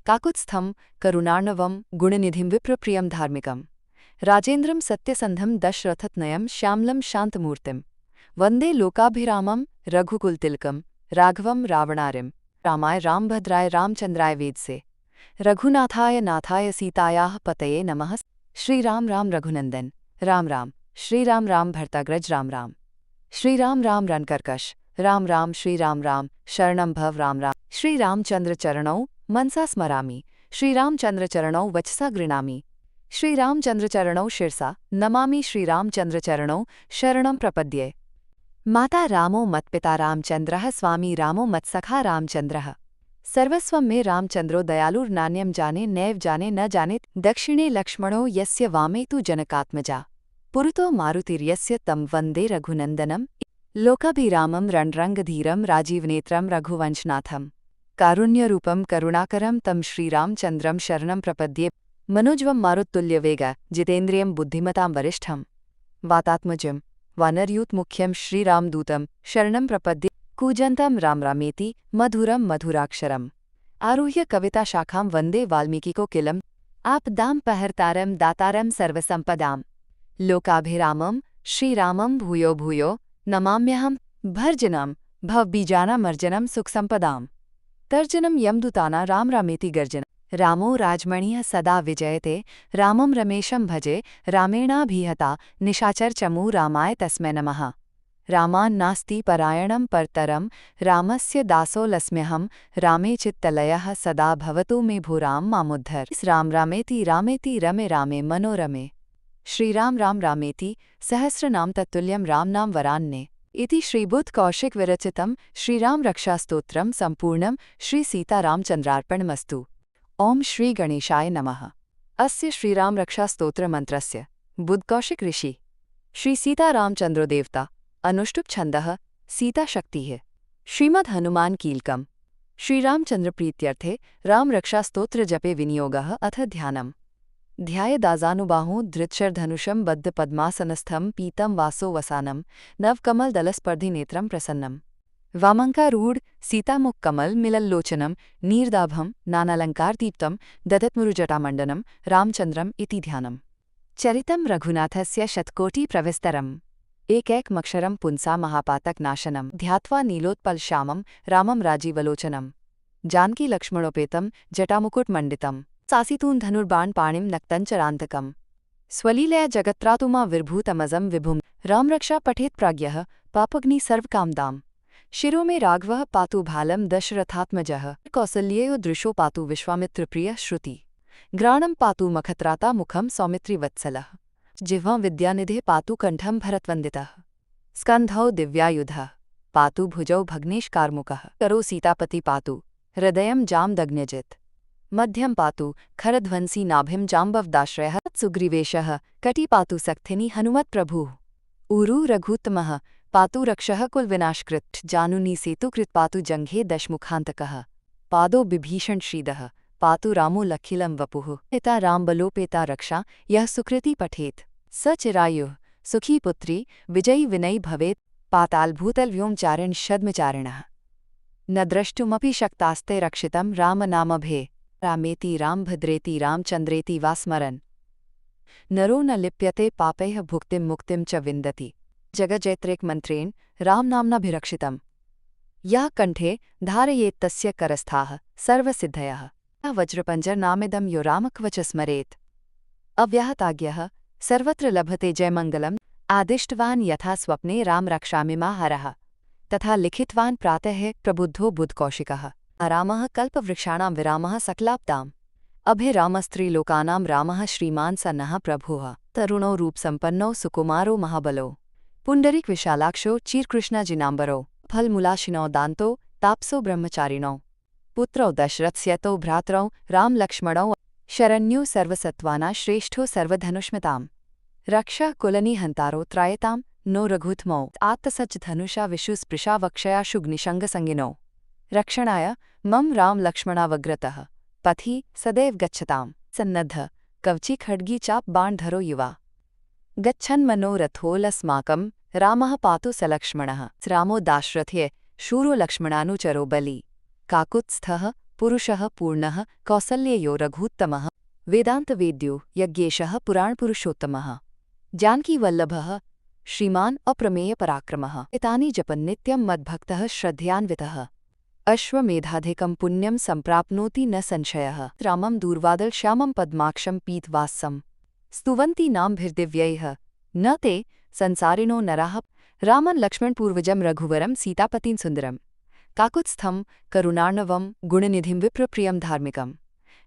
काकुत्स्थं करुणार्णवं गुणनिधिं विप्रप्रियं धार्मिकं राजेन्द्रं सत्यसन्धं दशरथतनयं श्यामलं शान्तमूर्तिं वन्दे लोकाभिरामं रघुकुलतिलकं राघवं रावणारिं रामाय रामभद्राय रामचन्द्राय वेदसे रघुनाथाय नाथाय सीतायाः पतये नमः। श्रीराम राम रघुनंदन राम राम श्रीराम राम भर्ताग्रज राम राम श्रीराम राम रणकर्कश राम राम श्रीराम राम शरणं भव राम राम श्रीरामचंद्र चरणौ मनसा स्मरामि श्रीरामचंद्र चरणौ वचसा गृह्णामि श्रीरामचंद्र चरणौ शिरसा नमामि श्रीरामचंद्र चरणौ शरणं प्रपद्ये। माता रामो मत्पिता रामचंद्रः स्वामी रामो मत्सखा रामचंद्रः सर्वस्वं मे रामचंद्रो दयालुर्नान्यं जाने नैव जाने न जाने दक्षिणे लक्ष्मणो यस्य वामे तु जनकात्मजा पुरतो मारुतिर्यस्य तं वन्दे रघुनन्दनं लोकाभिरामं रणरङ्गधीरं राजीवनेत्रं रघुवंशनाथं कारुण्यरूपं करुणाकरं तं श्रीरामचन्द्रं शरणं प्रपद्ये। मनोज्वं मारुत्तुल्यवेग जितेन्द्रियं बुद्धिमतां वरिष्ठं वातात्मजं वानरयूथमुख्यं श्रीरामदूतं शरणं प्रपद्ये। कूजन्तं राम रामेति मधुरं मधुराक्षरम् आरुह्य कविताशाखां वन्दे वाल्मीकिकोकिलम् आपदां पहर्तारं दातारं सर्वसम्पदां लोकाभिरामं श्रीरामं भूयो भूयो नमाम्यहं भर्जनं भवबीजानामर्जनं सुखसम्पदाम् तर्जनं यमदूताना राम रामेति गर्जन रामो राजमणिः सदा विजयते रामं रमेशं भजे रामेणाभिहता निशाचरचमू रामाय तस्मै नमः। रामान्नास्ति परायणं परतरं रामस्य दासोऽस्म्यहं रामे चित्तलयः सदा भवतु मे भूराम मामुद्धर। राम रामेति रामेति रमे रामे मनोरमे श्रीराम राम रामेति सहस्रनाम तत्तुल्यं रामनाम वरान्ने इति श्रीबुद्धकौशिक विरचितं श्रीराम रक्षास्तोत्रं सम्पूर्णं श्री सीतारामचन्द्रार्पणमस्तु। ओम श्री गणेशाय नमः। अस्य श्रीराम रक्षास्तोत्रमन्त्रस्य बुद्धकौशिक ऋषि श्री सीतारामचन्द्रो देवता अनुष्टुप छन्दः सीताशक्तिः श्रीमद् हनुमान कीलकम् श्रीरामचन्द्र प्रीत्यर्थे राम रक्षास्तोत्र जपे विनियोगः अथ ध्यानम् ध्यायेदाजानुबाहुं धृतशरधनुषं बद्ध पद्मासनस्थं पीतं वासो वसानं नवकमलदलस्पर्धिनेत्रं प्रसन्नं वामङ्कारूढ सीतामुखकमल मिलल्लोचनं नीरदाभं नानालङ्कारदीप्तं दधत्मुरुजटामण्डनं रामचन्द्रम् इति ध्यानम्। चरितं रघुनाथस्य शतकोटिप्रविस्तरम् एकैकमक्षरं पुंसा महापातकनाशनं ध्यात्वा नीलोत्पलश्यामं रामं राजीवलोचनं जानकीलक्ष्मणोपेतं जटामुकुटमण्डितं सासितून् धनुर्बाणपाणिं नक्तञ्चरान्तकं स्वलीलया जगत्त्रातुमा विर्भूतमजं विभुं रामरक्षा पठेत् प्राज्ञः पापग्नि सर्वकामदाम् शिरो मे राघवः पातु भालं दशरथात्मजः कौसल्येयो दृशो पातु विश्वामित्रप्रियः श्रुति घ्राणं पातु मखत्राता मुखं सौमित्रिवत्सलः जिह्वां विद्यानिधिः पातु कण्ठं भरतवन्दितः स्कन्धौ दिव्यायुधः पातु भुजौ भग्नेशकारमुकः करो सीतापति पातु हृदयं जामदग्न्यजित् मध्यं पातु खरध्वंसी नाभिं जाम्बवदाश्रयः सुग्रीवेशः कटी पातु सक्थिनी हनुमत्प्रभुः ऊरु रघुत्तमः पातु रक्षः कुलविनाशकृत् जानुनी सेतुकृत् पातु जङ्घे दशमुखान्तकः पादो बिभीषण श्रीदः पातु रामो लखिलं वपुः पिता रामबलोपेता रक्षा यः सुकृति पठेत् स चिरायुः सुखी पुत्री विजयी विनयी भवेत् पातालभूतलव्योमचारिण शद्मचारिणः न द्रष्टुमपि शक्तास्ते रक्षितं रामनामभे रामेति रामभद्रेति रामचन्द्रेति वा स्मरन् नरो न लिप्यते पापैः भुक्तिं मुक्तिं च विन्दति जगज्जैत्रेकमन्त्रेण रामनाम्नाभिरक्षितम् यः कण्ठे धारयेत्तस्य करस्थाः सर्वसिद्धयः वज्रपञ्जरनामिदं यो रामकवच स्मरेत् अव्याहताज्ञः सर्वत्र लभते जयमङ्गलम् आदिष्टवान् यथा स्वप्ने राम रक्षामिमाहरः तथा लिखितवान् प्रातः प्रबुद्धो बुधकौशिकः। रामः कल्पवृक्षाणां विरामः सकलाब्दाम् अभिरामस्त्रीलोकानां रामः श्रीमान् सन्नः प्रभुः। तरुणो रूपसम्पन्नो सुकुमारो महाबलो पुण्डरीकविशालाक्षो चीरकृष्णजिनाम्बरो फलमूलाशिनो दान्तो तापसो ब्रह्मचारिणौ पुत्रौ दशरथस्यतो भ्रातरौ रामलक्ष्मणौ शरण्यो सर्वसत्त्वानां श्रेष्ठो सर्वधनुष्मताम् रक्षा कुलनिहन्तारो त्रायतां नो रघुत्मौ आत्तसज्ज धनुषा विशुस्पृशा वक्षया शुग्निशङ्गसङ्गिनो रक्षणाय मम रामलक्ष्मणावग्रतः पथि सदैव गच्छतां सन्नद्ध कवची खड्गी चाप बाणधरो युवा गच्छन्मनोरथोऽलस्माकं रामः पातु सलक्ष्मणः। रामो दाशरथ्ये शूरो लक्ष्मणानुचरो बली काकुत्स्थः पुरुषः पूर्णः कौसल्ययो रघूत्तमः वेदान्तवेद्यो यज्ञेशः पुराणपुरुषोत्तमः जानकीवल्लभः श्रीमान् अप्रमेयपराक्रमः। एतानि जपन्नित्यं मद्भक्तः श्रद्धयान्वितः अश्वमेधाधिकं पुण्यं सम्प्राप्नोति न संशयः। रामं दूर्वादलश्यामं पद्माक्षं पीतवासं स्तुवन्ति नामभिर्दिव्यैः न ते संसारिणो नराः। रामं लक्ष्मणपूर्वजं रघुवरं सीतापतिं सुन्दरं काकुत्स्थं करुणार्णवं गुणनिधिं विप्रप्रियं धार्मिकं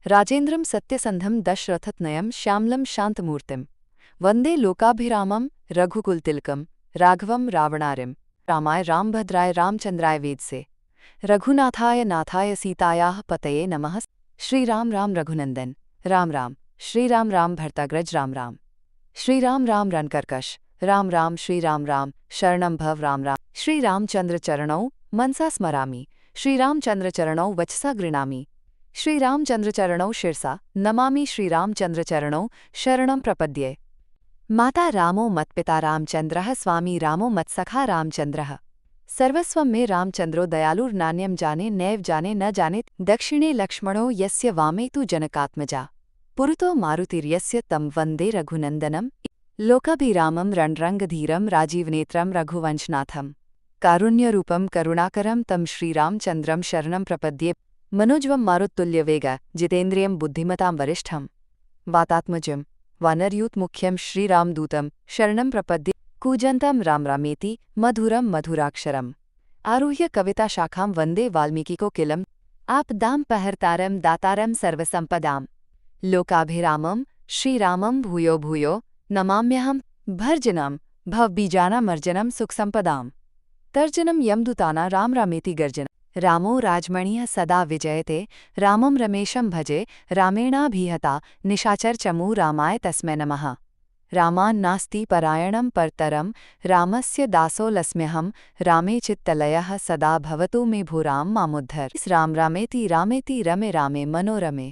राजेन्द्रं सत्यसन्धं दशरथतनयं श्यामलं शान्तमूर्तिं वन्दे लोकाभिरामं रघुकुलतिलकं राघवं रावणारिं। रामाय रामभद्राय रामचन्द्राय वेदसे रघुनाथाय नाथाय सीतायाः पतये नमः। श्रीराम राम रघुनंदन राम राम श्रीराम राम भर्ताग्रज राम राम श्रीराम राम रणकर्कश राम राम श्रीराम राम शरणं भव राम राम। श्रीरामचंद्र चरणौ मनसा स्मरामि श्रीरामचंद्र चरणौ वचसा गृह्णामि श्रीरामचंद्र चरणौ शिरसा नमामि श्रीरामचंद्र चरणौ शरणं प्रपद्ये। माता रामो मत्पिता रामचंद्रः स्वामी रामो मत्सखा रामचंद्रः सर्वस्वं मे रामचंद्रो दयालुर्नान्यं जाने नैव जाने न जाने। दक्षिणे लक्ष्मणो यस्य वामे तु जनकात्मजा पुरतो मारुतिर्यस्य तं वन्दे रघुनन्दनं लोकाभिरामं रणरङ्गधीरं राजीवनेत्रं रघुवंशनाथं कारुण्यरूपं करुणाकरं तं श्रीरामचन्द्रं शरणं प्रपद्ये। मनोजवं मारुत्तुल्यवेग जितेन्द्रियं बुद्धिमतां वरिष्ठं वातात्मजं वानरयूथमुख्यं श्रीरामदूतं शरणं प्रपद्ये। कूजन्तं राम रामेति मधुरं मधुराक्षरम् आरुह्य कविताशाखां वन्दे वाल्मीकिकोकिलम् आपदामपहर्तारं दातारं सर्वसम्पदां लोकाभिरामं श्रीरामं भूयो भूयो नमाम्यहं भर्जनं भवबीजानामर्जनं सुखसम्पदाम् तर्जनं यमदूताना राम रामेति गर्जन। रामो राजमणिः सदा विजयते रामं रमेशं भजे रामेणाभिहता निशाचरचमू रामाय तस्मै नमः। रामान्नास्ति परायणं परतरं रामस्य दासोऽस्म्यहं रामे चित्तलयः सदा भवतु मे भूराम मामुद्धर। राम रामेति रामेति रमे रामे मनोरमे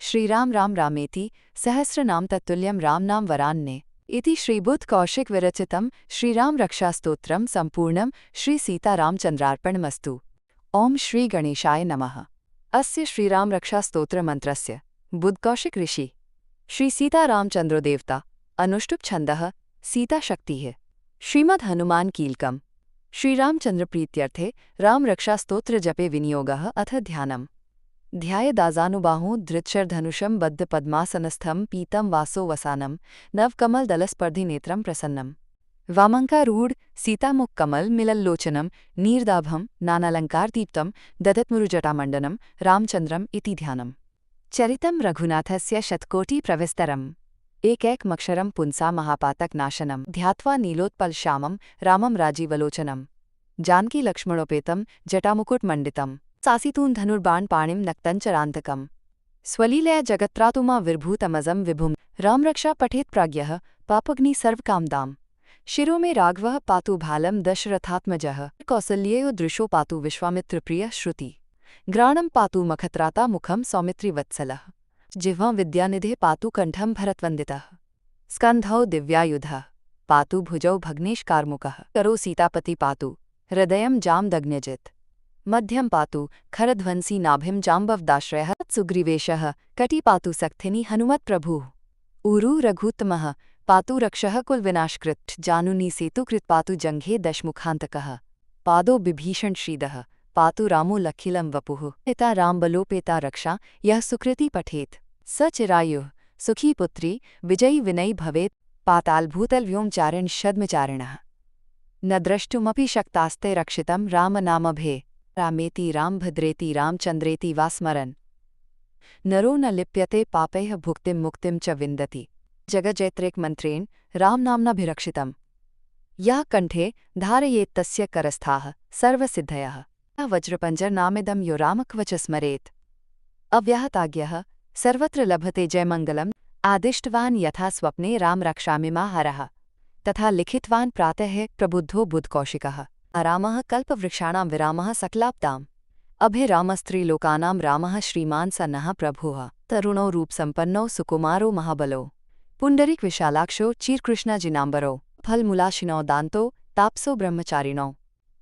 श्रीराम राम रामेति सहस्रनाम तत्तुल्यं रामनाम वरान्ने इति श्रीबुधकौशिक विरचितं श्रीराम रक्षास्तोत्रं सम्पूर्णं श्रीसीतारामचन्द्रार्पणमस्तु। ओम श्री गणेशाय नमः। अस्य श्रीराम रक्षास्तोत्रमन्त्रस्य बुधकौशिक ऋषि श्री सीतारामचन्द्रो देवता अनुष्टुप छन्दः सीताशक्तिः श्रीमद् हनुमान कीलकम् श्रीरामचन्द्र प्रीत्यर्थे राम रक्षास्तोत्र जपे विनियोगः अथ ध्यानम् ध्यायेदाजानुबाहुं धृतशरधनुषं बद्ध पद्मासनस्थं पीतं वासो वसानं नवकमलदलस्पर्धिनेत्रं प्रसन्नं वामङ्कारूढ सीतामुखकमल मिलल्लोचनं नीरदाभं नानालङ्कारदीप्तं दधत्मुरुजटामण्डनं रामचन्द्रम् इति ध्यानम्। चरितं रघुनाथस्य शतकोटिप्रविस्तरम् एकैकमक्षरं पुंसा महापातकनाशनं ध्यात्वा नीलोत्पलश्यामं रामं राजीवलोचनं जानकीलक्ष्मणोपेतं जटामुकुटमण्डितं सासितून् धनुर्बाणपाणिं नक्तञ्चरान्तकं स्वलीलया जगत्त्रातुमा विर्भूतमजं विभुं रामरक्षा पठेत् प्राज्ञः पापग्नि सर्वकामदाम्। शिरो मे राघवः पातु भालं दशरथात्मजः कौसल्येयो दृशो पातु विश्वामित्रप्रियः श्रुति घ्राणं पातु मखत्राता मुखं सौमित्रिवत्सलः जिह्वां विद्यानिधे पातु कण्ठं भरतवन्दितः स्कन्धौ दिव्यायुधः पातु भुजौ भग्नेशकारमुकः करो सीतापति पातु हृदयं जामदग्न्यजित् मध्यं पातु खरध्वंसी नाभिं जाम्बवदाश्रयः सुग्रीवेशः कटी पातु सक्थिनी हनुमत्प्रभुः ऊरु रघुत्तमः पातु रक्षः कुलविनाशकृत् जानुनी सेतुकृत् पातु जङ्घे दशमुखान्तकः पादो बिभीषण श्रीदः पातु रामो लखिलं वपुः पिता रामबलोपेता रक्षा यः सुकृति पठेत् स चिरायुः सुखी पुत्री विजयी विनयी भवेत्। पातालभूतलव्योमचारिण षद्मचारिणः न द्रष्टुमपि शक्तास्ते रक्षितं रामनामभे रामेति रामभद्रेति रामचन्द्रेति वा स्मरन् नरो न लिप्यते पापैः भुक्तिं मुक्तिं च विन्दति जगज्जैत्रेकमन्त्रेण रामनाम्नाभिरक्षितम् यः कण्ठे धारयेत्तस्य करस्थाः सर्वसिद्धयः वज्रपञ्जरनामिदं यो रामकवच स्मरेत् अव्याहताज्ञः सर्वत्र लभते जयमङ्गलम् आदिष्टवान् यथा स्वप्ने राम रक्षामि मा हरः तथा लिखितवान् प्रातः प्रबुद्धो बुधकौशिकः रामः कल्पवृक्षाणां विरामः सकलाब्दाम् अभिरामस्त्रीलोकानां रामः श्रीमान् स नः प्रभुः तरुणो रूपसम्पन्नो सुकुमारो महाबलो पुण्डरीकविशालाक्षो चीरकृष्णजिनाम्बरो फलमूलाशिनो दान्तो तापसो ब्रह्मचारिणौ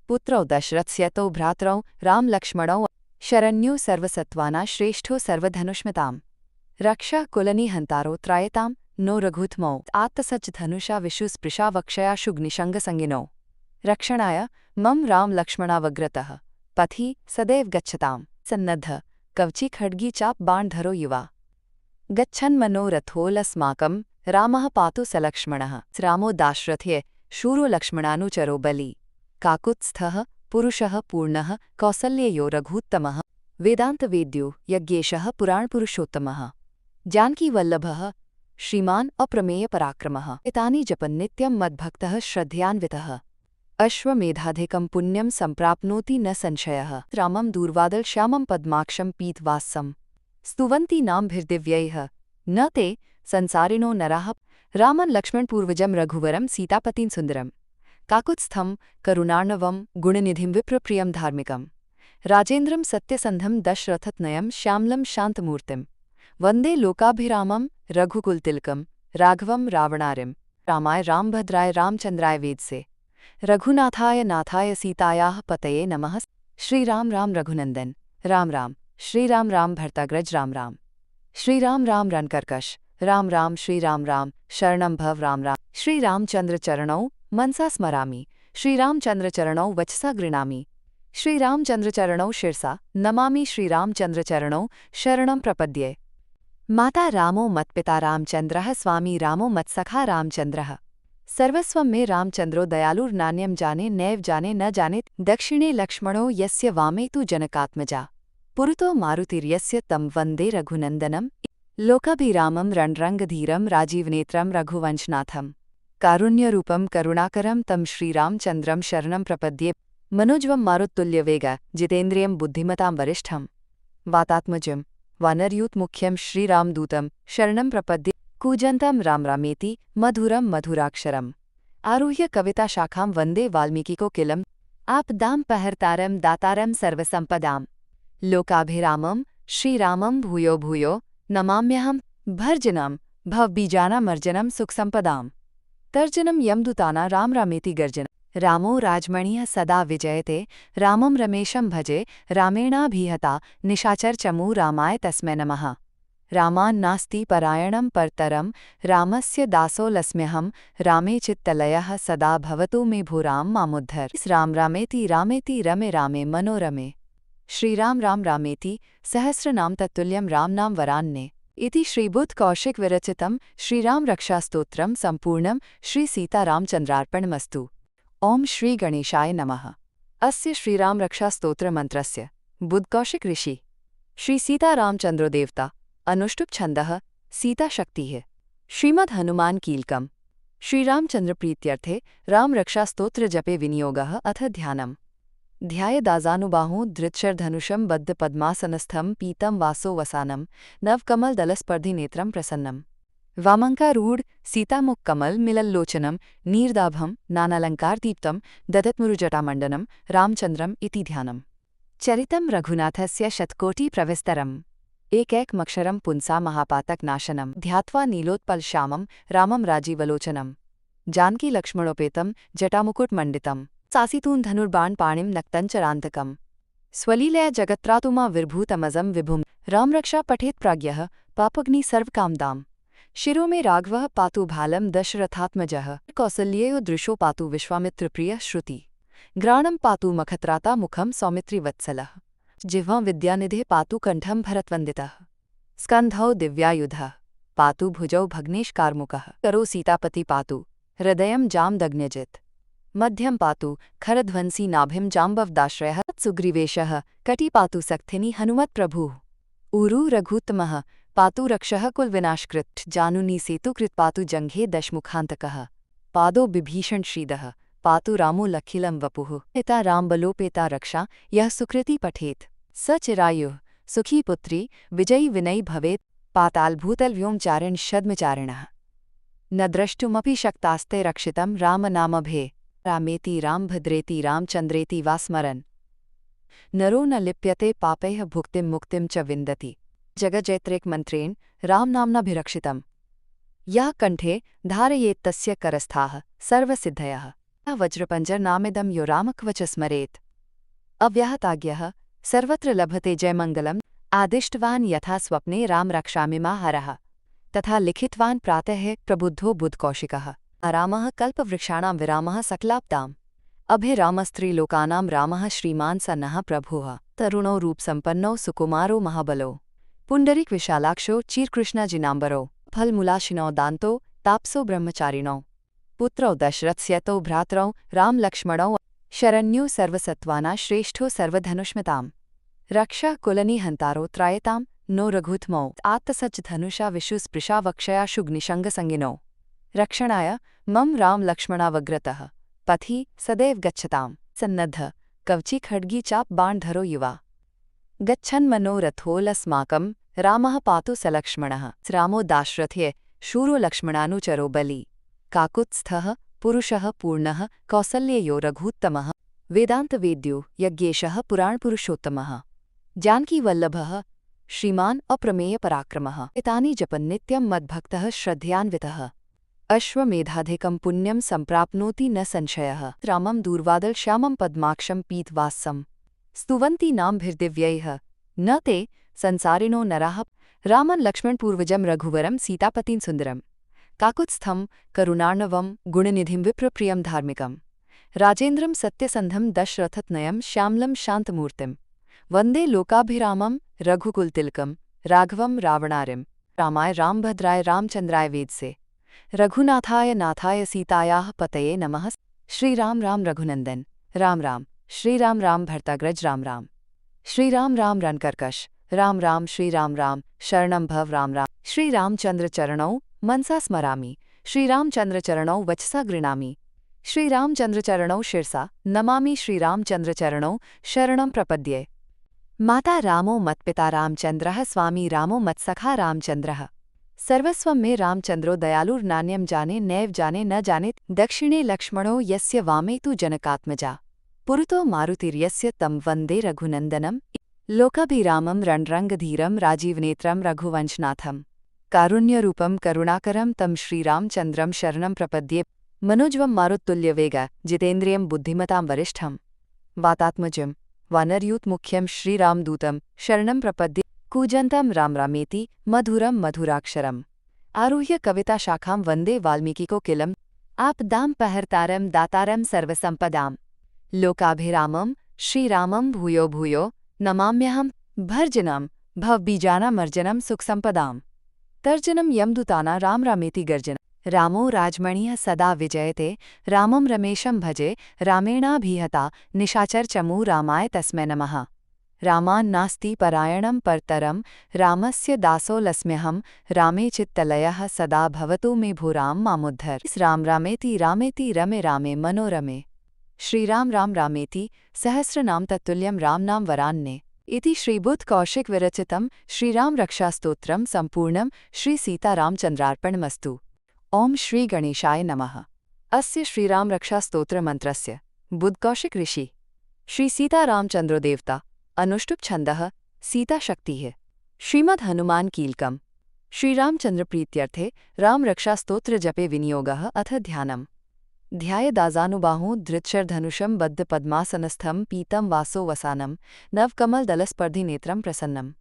पुत्रौ दशरथस्यतो भ्रातरौ रामलक्ष्मणौ शरण्यो सर्वसत्त्वाना श्रेष्ठो सर्वधनुष्मताम् रक्षा कुलनिहन्तारो त्रायतां नो रघुत्मौ आत्तसज्ज धनुषा विशुस्पृशा वक्षयाशुग्निशङ्गसङ्गिनो रक्षणाय मम रामलक्ष्मणावग्रतः पथि सदैव गच्छतां सन्नद्ध कवची खड्गी चाप बाणधरो युवा गच्छन्मनोरथोऽलस्माकं रामः पातु सलक्ष्मणः रामो दाशरथ्ये शूरो लक्ष्मणानुचरो बली काकुत्स्थः पुरुषः पूर्णः कौसल्ययो रघूत्तमः वेदान्तवेद्यो यज्ञेशः पुराणपुरुषोत्तमः जानकीवल्लभः श्रीमान् अप्रमेयपराक्रमः एतानि जपन् नित्यं मद्भक्तः श्रद्धयान्वितः अश्वमेधाधिकं पुण्यं सम्प्राप्नोति न संशयः रामं दूर्वादलश्यामं पद्माक्षं पीतवासं स्तुवन्ति नामभिर्दिव्यैः न ते संसारिणो नराः रामं लक्ष्मणपूर्वजं रघुवरं सीतापतिं सुन्दरम् काकुत्स्थं करुणार्णवं गुणनिधिं विप्रप्रियं धार्मिकं राजेन्द्रं सत्यसन्धं दशरथतनयं श्यामलं शान्तमूर्तिं वन्दे लोकाभिरामं रघुकुलतिलकं राघवं रावणारिं रामाय रामभद्राय रामचन्द्राय वेदसे रघुनाथाय नाथाय सीतायाः पतये नमः श्रीराम राम रघुनंदन राम राम श्रीराम राम भर्ताग्रज राम राम श्रीराम राम रणकर्कश राम राम श्रीराम राम शरणं भव राम राम श्रीरामचंद्र चरणौ मनसा स्मरामि श्रीरामचंद्र चरणौ वचसा गृह्णामि श्रीरामचंद्र चरणौ शिरसा नमामि श्रीरामचंद्र चरणौ शरणं प्रपद्ये माता रामो मत्पिता रामचंद्रः स्वामी रामो मत्सखा रामचंद्रः सर्वस्वं मे रामचंद्रो दयालुर्नान्यं जाने नैव जाने न जाने दक्षिणे लक्ष्मणो यस्य वामे तु जनकात्मजा पुरतो मारुतिर्यस्य तं वन्दे रघुनन्दनं लोकाभिरामं रणरङ्गधीरं राजीवनेत्रं रघुवंशनाथं कारुण्यरूपं करुणाकरं तं श्रीरामचन्द्रं शरणं प्रपद्ये मनोज्वं मारुत्तुल्यवेग जितेन्द्रियं बुद्धिमतां वरिष्ठं वातात्मजं वानरयूतमुख्यं श्रीरामदूतं शरणं प्रपद्ये कूजन्तं राम रामेति मधुरं मधुराक्षरम् आरुह्य कविताशाखां वन्दे वाल्मीकिकोकिलम् आपदां पहर्तारं दातारं सर्वसम्पदाम् लोकाभिरामं श्रीरामं भूयो भूयो नमाम्यहं भर्जनं भवबीजानामर्जनं सुखसम्पदाम् तर्जनं यमदूताना राम रामेति गर्जन रामो राजमणिः सदा विजयते रामं रमेशं भजे रामेणाभिहता निशाचरचमू रामाय तस्मै नमः रामान्नास्ति परायणं परतरं रामस्य दासोऽस्म्यहं रामे चित्तलयः सदा भवतु मे भूराम मामुद्धर राम रामेति रामेति रमे रामे मनोरमे श्रीराम राम रामेति सहस्रनाम तत्तुल्यं रामनाम वरान्ने इति श्रीबुद्धकौशिक विरचितं श्रीराम रक्षास्तोत्रं सम्पूर्णं श्रीसीतारामचन्द्रार्पणमस्तु ओम श्री गणेशाय नमः। अस्य श्रीराम रक्षास्तोत्रमन्त्रस्य बुद्धकौशिक ऋषि श्री सीतारामचन्द्रो देवता अनुष्टुप छन्दः सीताशक्तिः श्रीमद् हनुमान कीलकम् श्रीरामचन्द्र प्रीत्यर्थे राम रक्षास्तोत्र जपे विनियोगः अथ ध्यानम् ध्यायेदाजानुबाहुं धृतशरधनुषं बद्ध पद्मासनस्थं पीतं वासो वसानं नवकमलदलस्पर्धिनेत्रं प्रसन्नं वामङ्कारूढ सीतामुखकमल मिलल्लोचनं नीरदाभं नानालङ्कारदीप्तं ददत्मुरुजटामण्डनं रामचन्द्रम् इति ध्यानम् चरितं रघुनाथस्य शतकोटिप्रविस्तरम् एकैकमक्षरं पुंसा महापातकनाशनं ध्यात्वा नीलोत्पलश्यामं रामं राजीवलोचनं जानकीलक्ष्मणोपेतं जटामुकुटमण्डितं सासितून् धनुर्बाणपाणिं नक्तञ्चरान्तकम् स्वलीलया जगत्त्रातुमा विर्भूतमजं विभुं रामरक्षा पठेत् प्राज्ञः पापग्नि सर्वकामदाम् शिरो मे राघवः पातु भालं दशरथात्मजः कौसल्येयो दृशो पातु विश्वामित्रप्रियः श्रुति ग्राणं पातु मखत्राता मुखं सौमित्रिवत्सलः जिह्वां विद्यानिधे पातु कण्ठं भरतवन्दितः स्कन्धौ दिव्यायुधः पातु भुजौ भग्नेशकारमुकः करो सीतापति पातु हृदयं जामदग्न्यजित् मध्यम पातु खरध्वंसी नाभिं जाम्बवदाश्रयः सुग्रीवेशः कटी पातु सक्थिनी हनुमत्प्रभुः ऊरू रघुत्तमः पातु रक्षः कुलविनाशकृत् जानुनी सेतुकृत् पातु जङ्घे दशमुखान्तकः पादो बिभीषण श्रीदः पातु रामो लखिलं वपुः पिता रामबलोपेता रक्षा यः सुकृति पठेत् स चिरायुः सुखी पुत्री विजयी विनयी भवेत् पातालभूतलव्योमचारिण शद्मचारिणः न द्रष्टुमपि शक्तास्ते रक्षितं रामनामभे रामेति रामभद्रेति रामचन्द्रेति वा स्मरन् नरो न लिप्यते पापैः भुक्तिं मुक्तिं च विन्दति जगज्जैत्रेकमन्त्रेण रामनाम्नाभिरक्षितम् यः कण्ठे धारयेत्तस्य करस्थाः सर्वसिद्धयः वज्रपञ्जरनामिदं यो रामकवच स्मरेत् अव्याहताज्ञः सर्वत्र लभते जयमङ्गलम् आदिष्टवान् यथा स्वप्ने रामरक्षामिमाहरः तथा लिखितवान् प्रातः प्रबुद्धो बुधकौशिकः रामः कल्पवृक्षाणां विरामः सकलाब्दाम् अभिरामस्त्रीलोकानां रामः श्रीमान् स नः प्रभुः तरुणो रूपसम्पन्नो सुकुमारो महाबलो पुण्डरीकविशालाक्षो चीरकृष्णजिनाम्बरो फलमूलाशिनो दान्तो तापसो ब्रह्मचारिणौ पुत्रौ दशरथस्यतौ भ्रातरौ रामलक्ष्मणौ शरण्यो सर्वसत्त्वाना श्रेष्ठो सर्वधनुष्मताम् रक्षा कुलनिहन्तारो त्रायतां नो रघुत्मौ आत्तसज्ज धनुषा विशुस्पृशा वक्षयाशुग्निशङ्गसङ्गिनौ रक्षणाय मम रामलक्ष्मणावग्रतः पथि सदैव गच्छताम् सन्नद्ध कवची खड्गी चाप बाणधरो युवा गच्छन्मनोरथोऽलस्माकं रामः पातु सलक्ष्मणः रामो दाशरथ्ये शूरो लक्ष्मणानुचरो बली काकुत्स्थः पुरुषः पूर्णः कौसल्ययो रघूत्तमः वेदान्तवेद्यो यज्ञेशः पुराणपुरुषोत्तमः जानकीवल्लभः श्रीमान् अप्रमेयपराक्रमः एतानि जपन् नित्यं मद्भक्तः श्रद्धयान्वितः अश्वमेधाधिकं पुण्यं सम्प्राप्नोति न संशयः रामं दूर्वादलश्यामं पद्माक्षं पीतवासं स्तुवन्ति नामभिर्दिव्यैः न ते संसारिणो नराः रामं लक्ष्मणपूर्वजं रघुवरं सीतापतिं सुन्दरं काकुत्स्थं करुणार्णवं गुणनिधिं विप्रप्रियं धार्मिकं राजेन्द्रं सत्यसन्धं दशरथतनयं श्यामलं शान्तमूर्तिं वन्दे लोकाभिरामं रघुकुलतिलकं राघवं रावणारिं रामाय रामभद्राय रामचन्द्राय वेदसे रघुनाथाय नाथाय सीतायाः पतये नमः श्रीराम राम रघुनंदन राम राम श्रीराम राम भर्ताग्रज राम राम श्रीराम राम रणकर्कश राम राम श्रीराम राम शरणं भव राम राम श्रीरामचंद्र चरणौ मनसा स्मरामि श्रीरामचंद्र चरणौ वचसा गृणामि श्रीरामचंद्र चरणौ शिरसा नमामि श्रीरामचंद्र चरणौ शरणं प्रपद्ये माता रामो मत्पिता रामचंद्रः स्वामी रामो मत्सखा रामचंद्रः सर्वस्वं मे रामचंद्रो दयालुर्नान्यं जाने नैव जाने न जाने दक्षिणे लक्ष्मणो यस्य वामे तु जनकात्मजा पुरतो मारुतिर्यस्य तं वन्दे रघुनन्दनं लोकाभिरामं रणरङ्गधीरं राजीवनेत्रं रघुवंशनाथं कारुण्यरूपं करुणाकरं तं श्रीरामचन्द्रं शरणं प्रपद्ये मनोज्वं मारुत्तुल्यवेग जितेन्द्रियं बुद्धिमतां वरिष्ठं वातात्मजं वानरयूतमुख्यं श्रीरामदूतं शरणं प्रपद्ये कूजन्तं राम रामेति मधुरं मधुराक्षरम् आरुह्य कविताशाखां वन्दे वाल्मीकिकोकिलम् आपदां दातारं सर्वसम्पदाम् लोकाभिरामं श्रीरामं भूयो भूयो नमाम्यहं भर्जनं भवबीजानामर्जनं सुखसम्पदाम् तर्जनं यमदूताना राम रामेति गर्जन रामो राजमणिः सदा विजयते रामं रमेशं भजे रामेणाभिहता निशाचरचमू रामाय तस्मै नमः रामान्नास्ति परायणं परतरं रामस्य दासोऽस्म्यहं रामे चित्तलयः सदा भवतु मे भो राम मामुद्धर राम रामेति रामेति रमे रामे मनोरमे श्रीराम राम रामेति सहस्रनाम तत्तुल्यं रामनाम वरान्ने इति श्रीबुद्धकौशिक विरचितं श्रीराम रक्षास्तोत्रं सम्पूर्णं श्रीसीतारामचन्द्रार्पणमस्तु। ओम श्री गणेशाय नमः। अस्य श्रीराम रक्षास्तोत्रमन्त्रस्य बुद्धकौशिक ऋषि श्री सीतारामचन्द्रो देवता अनुष्टुप छन्दः सीताशक्तिः श्रीमद् हनुमान कीलकम् श्रीरामचन्द्र प्रीत्यर्थे राम रक्षास्तोत्र जपे विनियोगः अथ ध्यानम् ध्यायेदाजानुबाहुं धृतशरधनुषं बद्ध पद्मासनस्थं पीतं वासो वसानं नवकमलदलस्पर्धिनेत्रं प्रसन्नं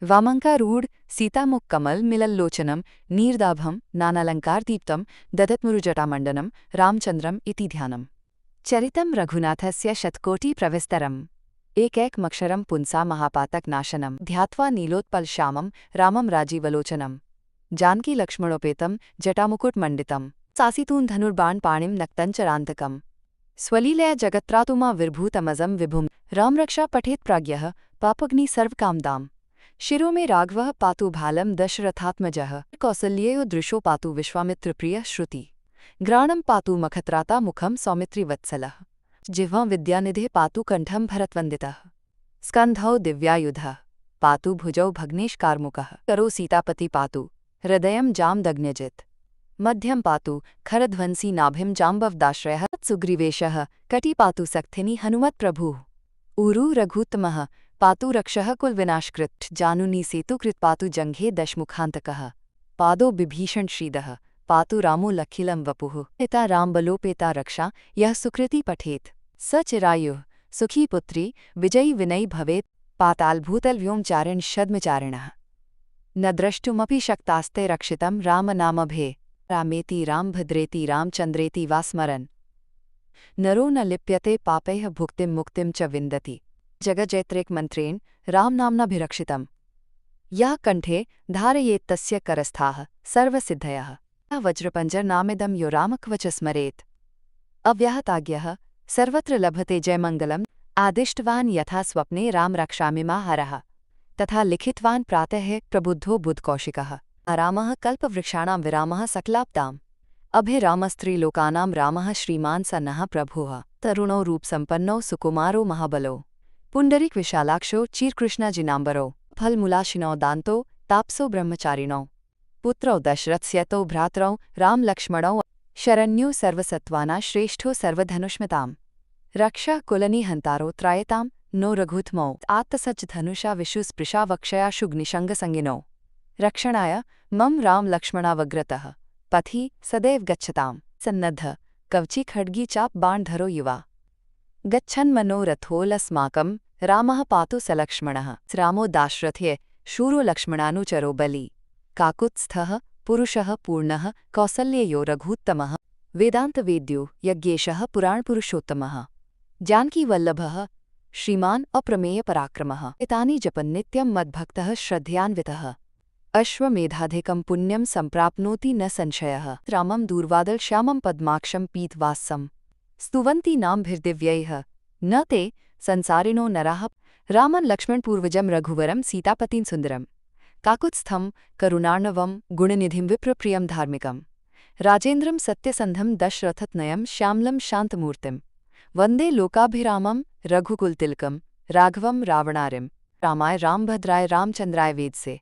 वामङ्कारूढ सीतामुखकमल मिलल्लोचनं नीरदाभं नानालङ्कारदीप्तं ददत्मुरुजटामण्डनं रामचन्द्रम् इति ध्यानम् चरितं रघुनाथस्य शतकोटिप्रविस्तरम् एकैकमक्षरं पुंसा महापातकनाशनं ध्यात्वा नीलोत्पलश्यामं रामं राजीवलोचनम् जानकी लक्ष्मणोपेतं जटामुकुटमण्डितं सासितून् धनुर्बाण पाणिं नक्तञ्चरान्तकम् स्वलीलया जगत्त्रातुमा विर्भूतमजं विभुं रामरक्षा पठेत् प्राज्ञः पापग्नि सर्वकामदाम् शिरो में राघवः पातु भालं दशरथात्मजः कौसल्येयो दृशो पातु विश्वामित्रप्रियः श्रुति घ्राणं पातु मखत्राता मुखं सौमित्रिवत्सलः जिह्वां विद्यानिधे पातु कण्ठं भरतवन्दितः स्कन्धौ दिव्यायुधः पातु भुजौ भग्नेशकारमुकः करो सीतापति पातु हृदयं जामदग्न्यजित् मध्यं पातु खरध्वंसी नाभिं जाम्बवदाश्रयः सुग्रीवेशः कटि पातु सक्थिनी हनुमत्प्रभुः ऊरु रघुत्तमः पातु रक्षः कुलविनाशकृत् जानुनी सेतुकृत पातु जङ्घे दशमुखान्तकः पादो बिभीषण श्रीदः पातु रामो लखिलं वपुः पिता रामबलोपेता रक्षा यः सुकृति पठेत् स चिरायुः सुखी पुत्री विजयी विनयी भवेत् पातालभूतलव्योमचारिण शद्मचारिणः न द्रष्टुमपि शक्तास्ते रक्षितं रामनामभे रामेति रामभद्रेति रामचन्द्रेति वा स्मरन् नरो न लिप्यते पापैः भुक्तिं मुक्तिं च विन्दति जगज्जैत्रेकमन्त्रेण रामनाम्नाभिरक्षितम् यः कण्ठे धारयेत्तस्य करस्थाः सर्वसिद्धयः वज्रपञ्जरनामिदं यो रामकवच स्मरेत् अव्याहताज्ञः सर्वत्र लभते जयमङ्गलम् आदिष्टवान् यथा स्वप्ने रामरक्षामिमाहरः तथा लिखितवान् प्रातः प्रबुद्धो बुधकौशिकः रामः कल्पवृक्षाणां विरामः सकलाब्दाम् अभिरामस्त्रीलोकानां रामः श्रीमान् स नः प्रभुः तरुणो रूपसम्पन्नो सुकुमारो महाबलो पुण्डरीकविशालाक्षो चीरकृष्णाजिनाम्बरो फलमूलाशिनो दान्तो तापसो ब्रह्मचारिणौ पुत्रौ दशरथस्यतो भ्रातरौ रामलक्ष्मणौ शरण्यो सर्वसत्त्वाना श्रेष्ठो सर्वधनुष्मताम् रक्षा कुलनिहन्तारो त्रायतां नो रघुत्मौ आत्तसज्ज धनुषा विशुस्पृशा वक्षयाशुग्निशङ्गसंगिनौ रक्षणाय मम रामलक्ष्मणावग्रतः पथि सदैव गच्छताम् सन्नद्ध कवची खड्गी चाप बाणधरो युवा गच्छन्मनोरथोऽलस्माकं रामः पातु सलक्ष्मणः रामो दाशरथ्ये शूरो लक्ष्मणानुचरो बली काकुत्स्थः पुरुषः पूर्णः कौसल्ययो रघूत्तमः वेदान्तवेद्यो यज्ञेशः पुराणपुरुषोत्तमः जानकीवल्लभः श्रीमान् अप्रमेयपराक्रमः एतानि जपन् नित्यं मद्भक्तः श्रद्धयान्वितः अश्वमेधाधिकं पुण्यं सम्प्राप्नोति न संशयः रामं दूर्वादलश्यामं पद्माक्षं पीतवासं स्तुवन्ति नामभिर्दिव्यैः न ते संसारिणो नराः रामं लक्ष्मणपूर्वजं रघुवरं सीतापतिं सुन्दरं काकुत्स्थं करुणार्णवं गुणनिधिं विप्रप्रियं धार्मिकं राजेन्द्रं सत्यसन्धं दशरथतनयं श्यामलं शान्तमूर्तिं वन्दे लोकाभिरामं रघुकुलतिलकं राघवं रावणारिं रामाय रामभद्राय रामचन्द्राय वेदसे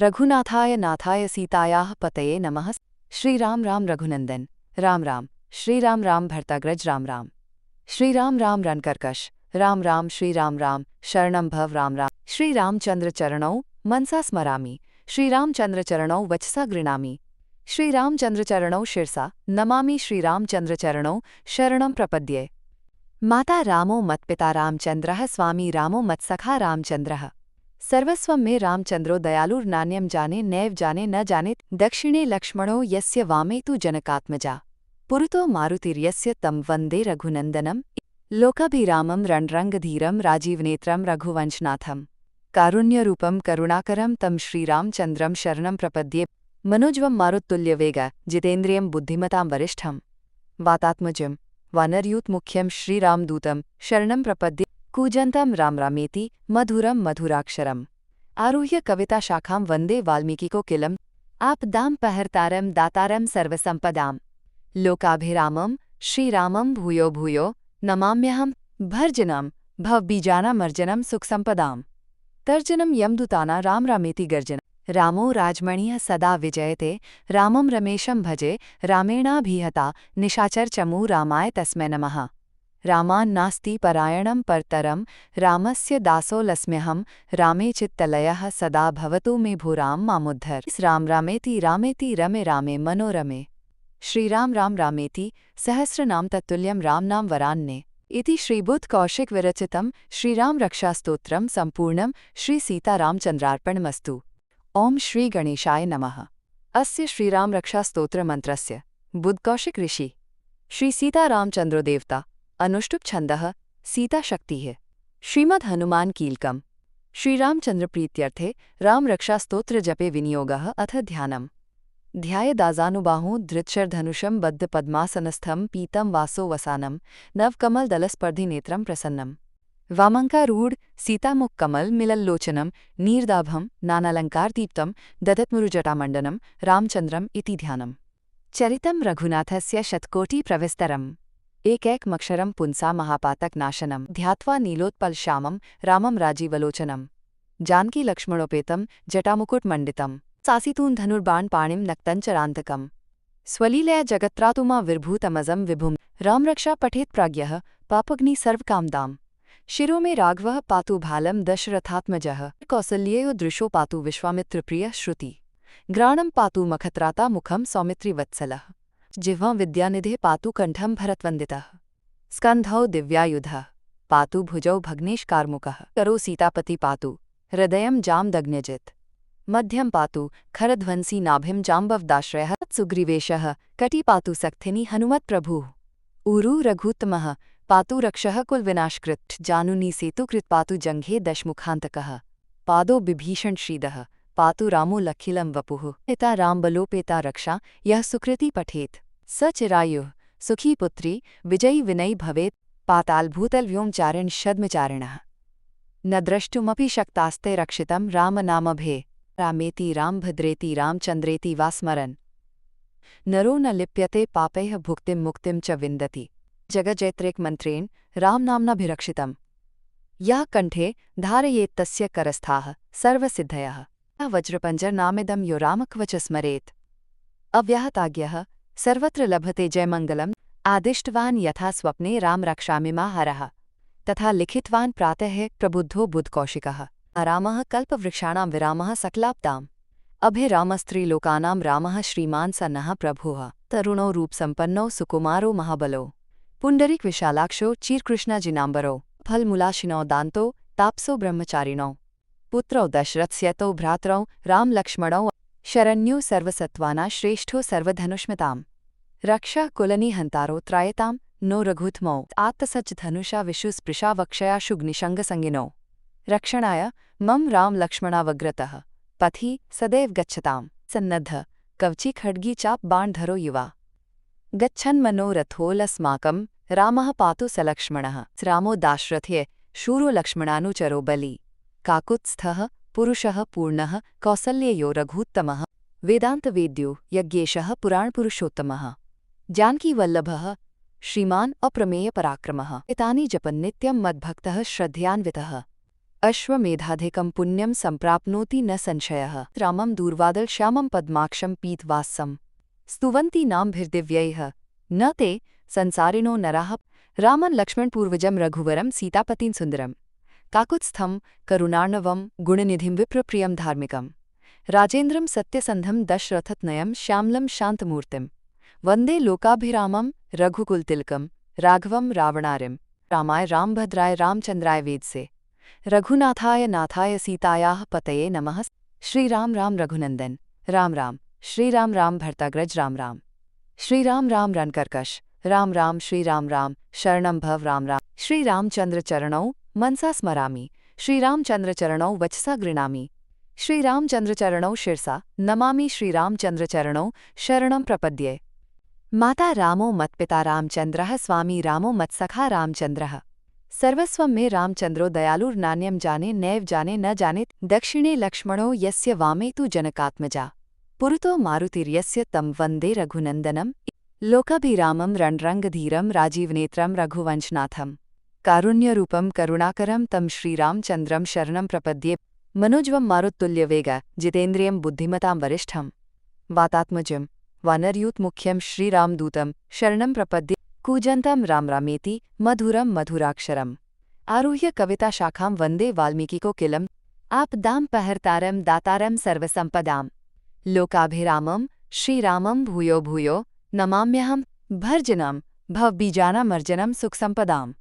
रघुनाथाय नाथाय सीतायाः पतये नमः श्रीराम राम रघुनंदन राम राम श्रीराम राम भर्ताग्रज राम राम श्रीराम राम रणकर्कश राम राम श्रीराम राम शरणं भव राम राम श्रीरामचंद्र चरणौ मनसा स्मरामि श्रीरामचंद्र चरणौ वचसा गृह्णामि श्रीरामचंद्र चरणौ शिरसा नमामि श्रीरामचंद्र चरणौ शरणं प्रपद्ये माता रामो मत्पिता रामचंद्रः स्वामी रामो मत्सखा रामचंद्रः सर्वस्वं मे रामचंद्रो दयालुर्नान्यं जाने नैव जाने न जाने दक्षिणे लक्ष्मणो यस्य वामे तु जनकात्मजा पुरतो मारुतिर्यस्य तं वन्दे रघुनन्दनं लोकाभिरामं रणरङ्गधीरं राजीवनेत्रं रघुवंशनाथं कारुण्यरूपं करुणाकरं तं श्रीरामचन्द्रं शरणं प्रपद्ये मनोज्वं मारुत्तुल्यवेग जितेन्द्रियं बुद्धिमतां वरिष्ठं वातात्मजं वानरयूतमुख्यं श्रीरामदूतं शरणं प्रपद्ये कूजन्तं रामरामेति मधुरं मधुराक्षरम् आरुह्य कविताशाखां वन्दे वाल्मीकिकोकिलम् आपदां पहर्तारं दातारं सर्वसम्पदाम् लोकाभिरामं श्रीरामं भूयो भूयो नमाम्यहं भर्जनं भवबीजानामर्जनं सुखसम्पदाम् तर्जनं यमदूताना रामरामेति गर्जन रामो राजमणिः सदा विजयते रामं रमेशं भजे रामेणाभिहता निशाचरचमू रामाय तस्मै नमः रामान्नास्ति परायणं परतरं रामस्य दासोऽस्म्यहं रामे चित्तलयः सदा भवतु मे भो राम मामुद्धर राम रामेति रामेति रमे रामे मनोरमे श्रीराम राम रामेति सहस्रनाम तत्तुल्यं रामनाम वरान्ने इति श्रीबुद्धकौशिक विरचितं श्रीराम रक्षास्तोत्रं सम्पूर्णं श्रीसीतारामचन्द्रार्पणमस्तु। ओम श्री गणेशाय नमः। अस्य श्रीराम रक्षास्तोत्रमन्त्रस्य बुद्धकौशिक ऋषि श्री सीतारामचन्द्रो देवता अनुष्टुप छन्दः सीताशक्तिः श्रीमद् हनुमान कीलकम् श्रीरामचन्द्र प्रीत्यर्थे राम रक्षास्तोत्र जपे विनियोगः अथ ध्यानम्। ध्यायेदाजानुबाहुं धृतशरधनुषं बद्धपद्मासनस्थं पीतं वासो वसानं नवकमलदलस्पर्धिनेत्रं प्रसन्नम् वामङ्कारूढ सीतामुखकमल मिलल्लोचनं नीरदाभं नानालङ्कारदीप्तं दधत्मुरुजटामण्डनं रामचन्द्रम् इति ध्यानम् चरितं रघुनाथस्य शतकोटिप्रविस्तरम् एकैकमक्षरं पुंसा महापातकनाशनं ध्यात्वा नीलोत्पलश्यामं रामं राजीवलोचनं जानकी लक्ष्मणोपेतं जटामुकुटमण्डितं सासितून् धनुर्बाणपाणिं नक्तञ्चरान्तकम् स्वलीलया जगत्त्रातुमा विर्भूतमजं विभुं रामरक्षा पठेत् प्राज्ञः पापग्नि सर्वकामदाम् शिरो मे राघवः पातु भालं दशरथात्मजः कौसल्येयो दृशो पातु विश्वामित्रप्रियः श्रुति घ्राणं पातु मखत्राता मुखं सौमित्रिवत्सलः जिह्वां विद्यानिधे पातु कण्ठं भरतवन्दितः स्कन्धौ दिव्यायुधः पातु भुजौ भग्नेशकारमुकः करो सीतापति पातु हृदयं जामदग्न्यजित् मध्यं पातु खरध्वंसी नाभिं जाम्बवदाश्रयः सुग्रीवेशः कटी पातु सक्थिनी हनुमत्प्रभुः ऊरु रघुत्तमः पातु रक्षः कुलविनाशकृत् जानुनी सेतुकृत् पातु जङ्घे दशमुखान्तकः पादो बिभीषण श्रीदः पातु रामो लखिलं वपुः पिता रामबलोपेता रक्षा यः सुकृति पठेत् स चिरायुः सुखी पुत्री विजयी विनयी भवेत् पातालभूतलव्योमचारिण शद्मचारिणः न द्रष्टुमपि शक्तास्ते रक्षितं रामनामभे रामेति रामभद्रेति रामचन्द्रेति वा स्मरन् नरो न लिप्यते पापैः भुक्तिं मुक्तिं च विन्दति जगज्जैत्रेकमन्त्रेण रामनाम्नाभिरक्षितम् यः कण्ठे धारयेत्तस्य करस्थाः सर्वसिद्धयः वज्रपञ्जरनामिदं यो रामकवच स्मरेत् अव्याहताज्ञः सर्वत्र लभते जयमङ्गलम् आदिष्टवान् यथा स्वप्ने रामरक्षामिमाहरः तथा लिखितवान् प्रातः प्रबुद्धो बुधकौशिकः रामः कल्पवृक्षाणां विरामः सकलाब्दाम् अभिरामस्त्रीलोकानां रामः श्रीमान् स नः प्रभुः तरुणो रूपसम्पन्नो सुकुमारो महाबलो पुण्डरीकविशालाक्षो चीरकृष्णाजिनाम्बरो फलमूलाशिनो दान्तो तापसो ब्रह्मचारिणौ पुत्रौ दशरथस्यतौ भ्रातरौ रामलक्ष्मणौ शरण्यो सर्वसत्त्वाना श्रेष्ठो सर्वधनुष्मताम् रक्षा कुलनिहन्तारो त्रायतां नो रघुत्मौ आत्तसज्ज धनुषा विशुस्पृशा वक्षयाशुग्निशङ्गसंगिनौ रक्षणाय मम रामलक्ष्मणावग्रतः पथि सदैव गच्छताम् सन्नद्ध कवची खड्गी चाप बाणधरो युवा गच्छन्मनोरथोऽलस्माकं रामः पातु सलक्ष्मणः रामो दाशरथ्ये शूरो लक्ष्मणानुचरो बली काकुत्स्थः पुरुषः पूर्णः कौसल्ययो रघूत्तमः वेदान्तवेद्यो यज्ञेशः पुराणपुरुषोत्तमः जानकीवल्लभः श्रीमान् अप्रमेयपराक्रमः एतानि जपन् नित्यं मद्भक्तः श्रद्धयान्वितः अश्वमेधाधिकं पुण्यं सम्प्राप्नोति न संशयः रामं दूर्वादलश्यामं पद्माक्षं पीतवासं स्तुवन्ति नामभिर्दिव्यैः न ते संसारिणो नराः रामं लक्ष्मणपूर्वजं रघुवरं सीतापतिं सुन्दरं काकुत्स्थं करुणार्णवं गुणनिधिं विप्रप्रियं धार्मिकं राजेन्द्रं सत्यसन्धं दशरथतनयं श्यामलं शान्तमूर्तिं वन्दे लोकाभिरामं रघुकुलतिलकं राघवं रावणारिं रामाय रामभद्राय रामचन्द्राय वेदसे रघुनाथाय नाथाय सीतायाः पतये नमः श्रीराम राम रघुनंदन राम राम श्रीराम राम भर्ताग्रज राम राम श्रीराम राम रणकर्कश राम राम श्रीराम राम शरणं भव राम राम श्रीरामचंद्र चरणौ मनसा स्मरामि श्रीरामचंद्र चरणौ वचसा गृणामि श्रीरामचंद्र चरणौ शिरसा नमामि श्रीरामचंद्र चरणौ शरणं प्रपद्ये माता रामो मत्पिता रामचंद्रः स्वामी रामो मत्सखा रामचंद्रः सर्वस्वं मे रामचंद्रो दयालुर्नान्यं जाने नैव जाने न जाने दक्षिणे लक्ष्मणो यस्य वामे तु जनकात्मजा पुरतो मारुतिर्यस्य तं वन्दे रघुनन्दनं लोकाभिरामं रणरङ्गधीरं राजीवनेत्रं रघुवंशनाथं कारुण्यरूपं करुणाकरं तं श्रीरामचन्द्रं शरणं प्रपद्ये मनोजवं मारुत्तुल्यवेग जितेन्द्रियं बुद्धिमतां वरिष्ठं वातात्मजं वानरयूतमुख्यं श्रीरामदूतं शरणं प्रपद्ये कूजन्तं रामरामेति मधुरं मधुराक्षरम् आरुह्य कविताशाखां वन्दे वाल्मीकिकोकिलम् आपदामपहर्तारं दातारं सर्वसम्पदाम् लोकाभिरामं श्रीरामं भूयो भूयो नमाम्यहं भर्जनं भवबीजानामर्जनं सुखसम्पदाम्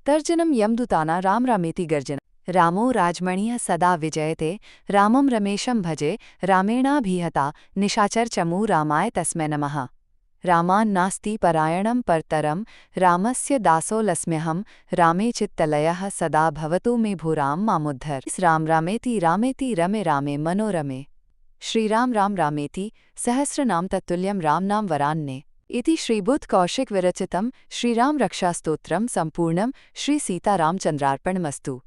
तर्जनं यमदूताना रामरामेति गर्जन रामो राजमणिः सदा विजयते रामं रमेशं भजे रामेणाभिहता निशाचरचमू रामाय तस्मै नमः रामान्नास्ति परायणं परतरं रामस्य दासोऽस्म्यहं रामे चित्तलयः सदा भवतु मे भो राम मामुद्धर राम रामेति रामेति रमे रामे मनोरमे श्रीराम राम रामेति सहस्रनाम तत्तुल्यं रामनाम वरान्ने इति श्रीबुद्ध कौशिक विरचितं श्रीराम रक्षास्तोत्रम संपूर्णम श्री सीतारामचंद्रार्पणमस्तु।